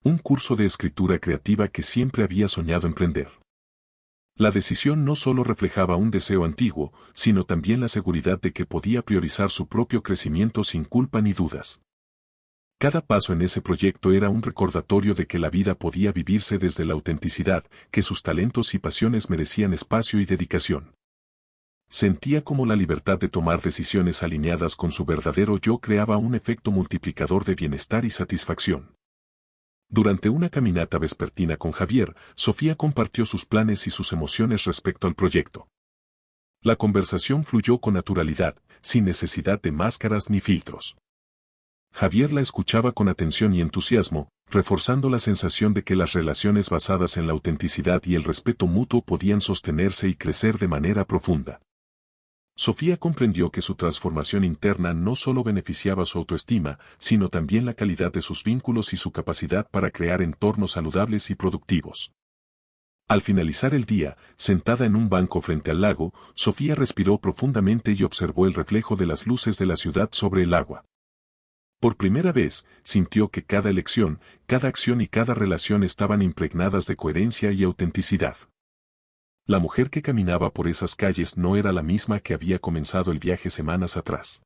Speaker 1: Un curso de escritura creativa que siempre había soñado emprender. La decisión no solo reflejaba un deseo antiguo, sino también la seguridad de que podía priorizar su propio crecimiento sin culpa ni dudas. Cada paso en ese proyecto era un recordatorio de que la vida podía vivirse desde la autenticidad, que sus talentos y pasiones merecían espacio y dedicación. Sentía como la libertad de tomar decisiones alineadas con su verdadero yo creaba un efecto multiplicador de bienestar y satisfacción. Durante una caminata vespertina con Javier, Sofía compartió sus planes y sus emociones respecto al proyecto. La conversación fluyó con naturalidad, sin necesidad de máscaras ni filtros. Javier la escuchaba con atención y entusiasmo, reforzando la sensación de que las relaciones basadas en la autenticidad y el respeto mutuo podían sostenerse y crecer de manera profunda. Sofía comprendió que su transformación interna no solo beneficiaba su autoestima, sino también la calidad de sus vínculos y su capacidad para crear entornos saludables y productivos. Al finalizar el día, sentada en un banco frente al lago, Sofía respiró profundamente y observó el reflejo de las luces de la ciudad sobre el agua. Por primera vez, sintió que cada elección, cada acción y cada relación estaban impregnadas de coherencia y autenticidad. La mujer que caminaba por esas calles no era la misma que había comenzado el viaje semanas atrás.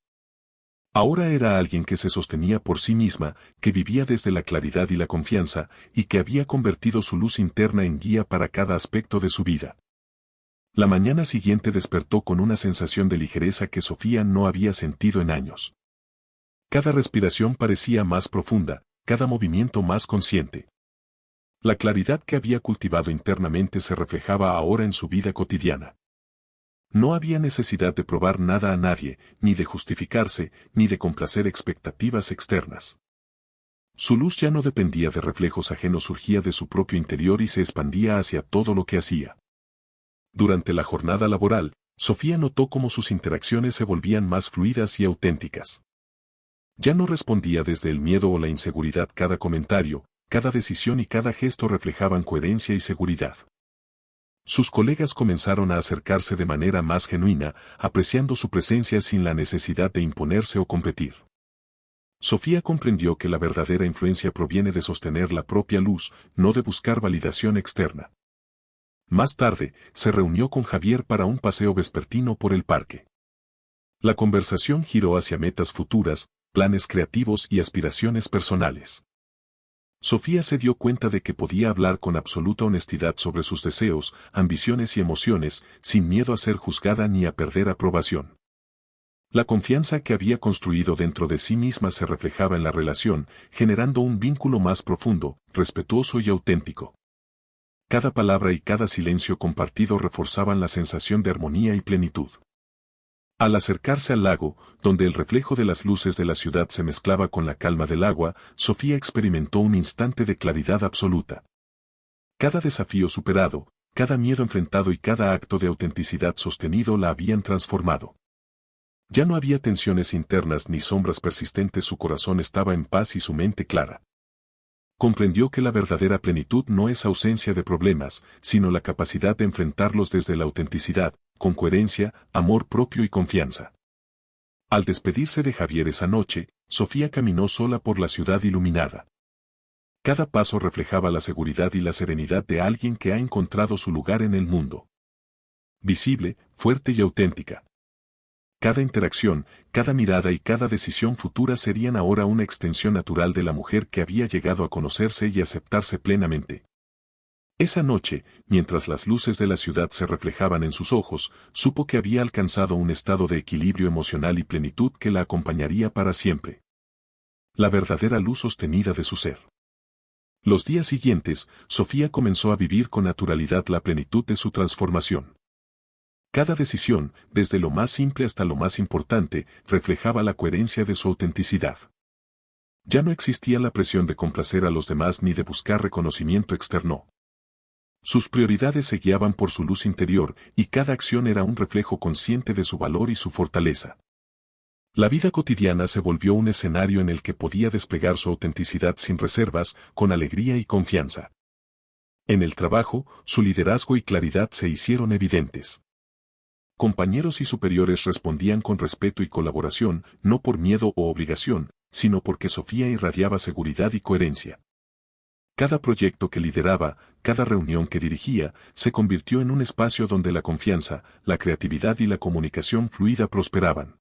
Speaker 1: Ahora era alguien que se sostenía por sí misma, que vivía desde la claridad y la confianza, y que había convertido su luz interna en guía para cada aspecto de su vida. La mañana siguiente despertó con una sensación de ligereza que Sofía no había sentido en años. Cada respiración parecía más profunda, cada movimiento más consciente. La claridad que había cultivado internamente se reflejaba ahora en su vida cotidiana. No había necesidad de probar nada a nadie, ni de justificarse, ni de complacer expectativas externas. Su luz ya no dependía de reflejos ajenos, surgía de su propio interior y se expandía hacia todo lo que hacía. Durante la jornada laboral, Sofía notó cómo sus interacciones se volvían más fluidas y auténticas. Ya no respondía desde el miedo o la inseguridad. Cada comentario, cada decisión y cada gesto reflejaban coherencia y seguridad. Sus colegas comenzaron a acercarse de manera más genuina, apreciando su presencia sin la necesidad de imponerse o competir. Sofía comprendió que la verdadera influencia proviene de sostener la propia luz, no de buscar validación externa. Más tarde, se reunió con Javier para un paseo vespertino por el parque. La conversación giró hacia metas futuras, planes creativos y aspiraciones personales. Sofía se dio cuenta de que podía hablar con absoluta honestidad sobre sus deseos, ambiciones y emociones, sin miedo a ser juzgada ni a perder aprobación. La confianza que había construido dentro de sí misma se reflejaba en la relación, generando un vínculo más profundo, respetuoso y auténtico. Cada palabra y cada silencio compartido reforzaban la sensación de armonía y plenitud. Al acercarse al lago, donde el reflejo de las luces de la ciudad se mezclaba con la calma del agua, Sofía experimentó un instante de claridad absoluta. Cada desafío superado, cada miedo enfrentado y cada acto de autenticidad sostenido la habían transformado. Ya no había tensiones internas ni sombras persistentes, su corazón estaba en paz y su mente clara. Comprendió que la verdadera plenitud no es ausencia de problemas, sino la capacidad de enfrentarlos desde la autenticidad, con coherencia, amor propio y confianza. Al despedirse de Javier esa noche, Sofía caminó sola por la ciudad iluminada. Cada paso reflejaba la seguridad y la serenidad de alguien que ha encontrado su lugar en el mundo. Visible, fuerte y auténtica. Cada interacción, cada mirada y cada decisión futura serían ahora una extensión natural de la mujer que había llegado a conocerse y aceptarse plenamente. Esa noche, mientras las luces de la ciudad se reflejaban en sus ojos, supo que había alcanzado un estado de equilibrio emocional y plenitud que la acompañaría para siempre. La verdadera luz sostenida de su ser. Los días siguientes, Sofía comenzó a vivir con naturalidad la plenitud de su transformación. Cada decisión, desde lo más simple hasta lo más importante, reflejaba la coherencia de su autenticidad. Ya no existía la presión de complacer a los demás ni de buscar reconocimiento externo. Sus prioridades se guiaban por su luz interior, y cada acción era un reflejo consciente de su valor y su fortaleza. La vida cotidiana se volvió un escenario en el que podía desplegar su autenticidad sin reservas, con alegría y confianza. En el trabajo, su liderazgo y claridad se hicieron evidentes. Compañeros y superiores respondían con respeto y colaboración, no por miedo o obligación, sino porque Sofía irradiaba seguridad y coherencia. Cada proyecto que lideraba, cada reunión que dirigía, se convirtió en un espacio donde la confianza, la creatividad y la comunicación fluida prosperaban.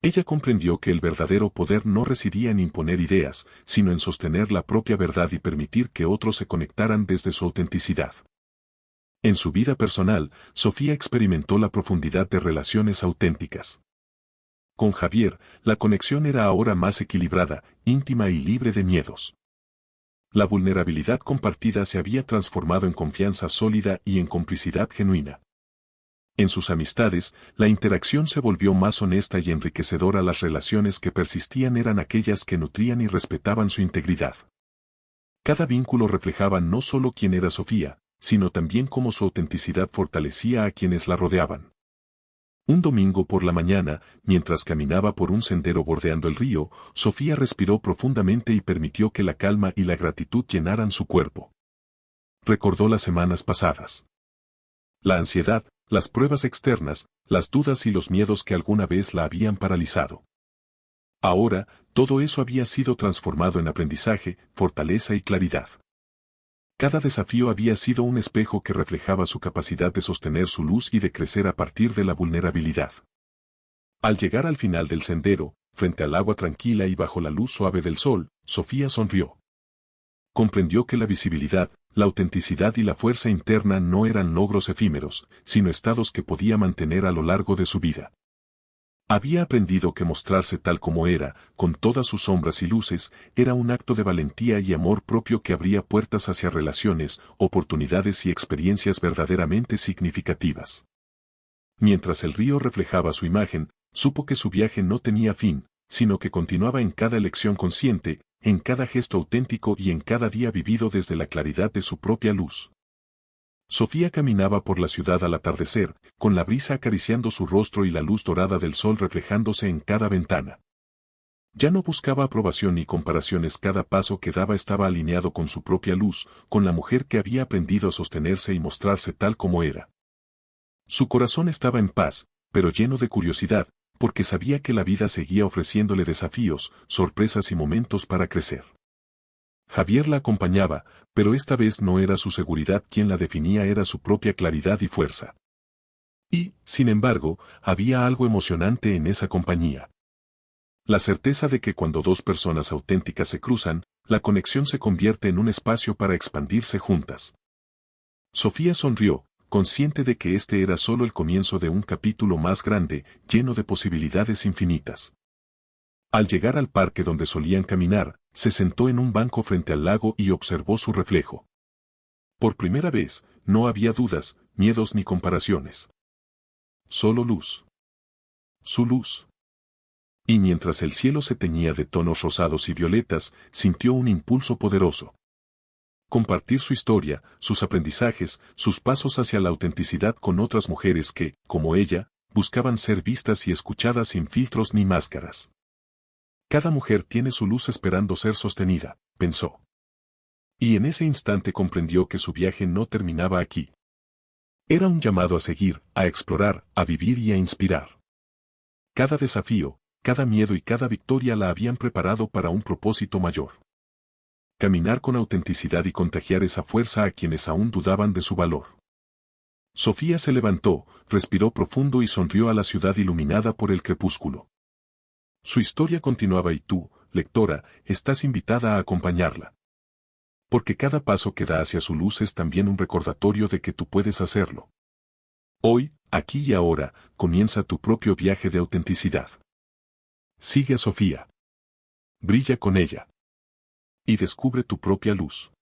Speaker 1: Ella comprendió que el verdadero poder no residía en imponer ideas, sino en sostener la propia verdad y permitir que otros se conectaran desde su autenticidad. En su vida personal, Sofía experimentó la profundidad de relaciones auténticas. Con Javier, la conexión era ahora más equilibrada, íntima y libre de miedos. La vulnerabilidad compartida se había transformado en confianza sólida y en complicidad genuina. En sus amistades, la interacción se volvió más honesta y enriquecedora. Las relaciones que persistían eran aquellas que nutrían y respetaban su integridad. Cada vínculo reflejaba no solo quién era Sofía, sino también cómo su autenticidad fortalecía a quienes la rodeaban. Un domingo por la mañana, mientras caminaba por un sendero bordeando el río, Sofía respiró profundamente y permitió que la calma y la gratitud llenaran su cuerpo. Recordó las semanas pasadas. La ansiedad, las pruebas externas, las dudas y los miedos que alguna vez la habían paralizado. Ahora, todo eso había sido transformado en aprendizaje, fortaleza y claridad. Cada desafío había sido un espejo que reflejaba su capacidad de sostener su luz y de crecer a partir de la vulnerabilidad. Al llegar al final del sendero, frente al agua tranquila y bajo la luz suave del sol, Sofía sonrió. Comprendió que la visibilidad, la autenticidad y la fuerza interna no eran logros efímeros, sino estados que podía mantener a lo largo de su vida. Había aprendido que mostrarse tal como era, con todas sus sombras y luces, era un acto de valentía y amor propio que abría puertas hacia relaciones, oportunidades y experiencias verdaderamente significativas. Mientras el río reflejaba su imagen, supo que su viaje no tenía fin, sino que continuaba en cada elección consciente, en cada gesto auténtico y en cada día vivido desde la claridad de su propia luz. Sofía caminaba por la ciudad al atardecer, con la brisa acariciando su rostro y la luz dorada del sol reflejándose en cada ventana. Ya no buscaba aprobación ni comparaciones, cada paso que daba estaba alineado con su propia luz, con la mujer que había aprendido a sostenerse y mostrarse tal como era. Su corazón estaba en paz, pero lleno de curiosidad, porque sabía que la vida seguía ofreciéndole desafíos, sorpresas y momentos para crecer. Javier la acompañaba, pero esta vez no era su seguridad quien la definía, era su propia claridad y fuerza. Y, sin embargo, había algo emocionante en esa compañía. La certeza de que cuando dos personas auténticas se cruzan, la conexión se convierte en un espacio para expandirse juntas. Sofía sonrió, consciente de que este era solo el comienzo de un capítulo más grande, lleno de posibilidades infinitas. Al llegar al parque donde solían caminar, se sentó en un banco frente al lago y observó su reflejo. Por primera vez, no había dudas, miedos ni comparaciones. Solo luz. Su luz. Y mientras el cielo se teñía de tonos rosados y violetas, sintió un impulso poderoso. Compartir su historia, sus aprendizajes, sus pasos hacia la autenticidad con otras mujeres que, como ella, buscaban ser vistas y escuchadas sin filtros ni máscaras. Cada mujer tiene su luz esperando ser sostenida, pensó. Y en ese instante comprendió que su viaje no terminaba aquí. Era un llamado a seguir, a explorar, a vivir y a inspirar. Cada desafío, cada miedo y cada victoria la habían preparado para un propósito mayor. Caminar con autenticidad y contagiar esa fuerza a quienes aún dudaban de su valor. Sofía se levantó, respiró profundo y sonrió a la ciudad iluminada por el crepúsculo. Su historia continuaba y tú, lectora, estás invitada a acompañarla. Porque cada paso que da hacia su luz es también un recordatorio de que tú puedes hacerlo. Hoy, aquí y ahora, comienza tu propio viaje de autenticidad. Sigue a Sofía. Brilla con ella. Y descubre tu propia luz.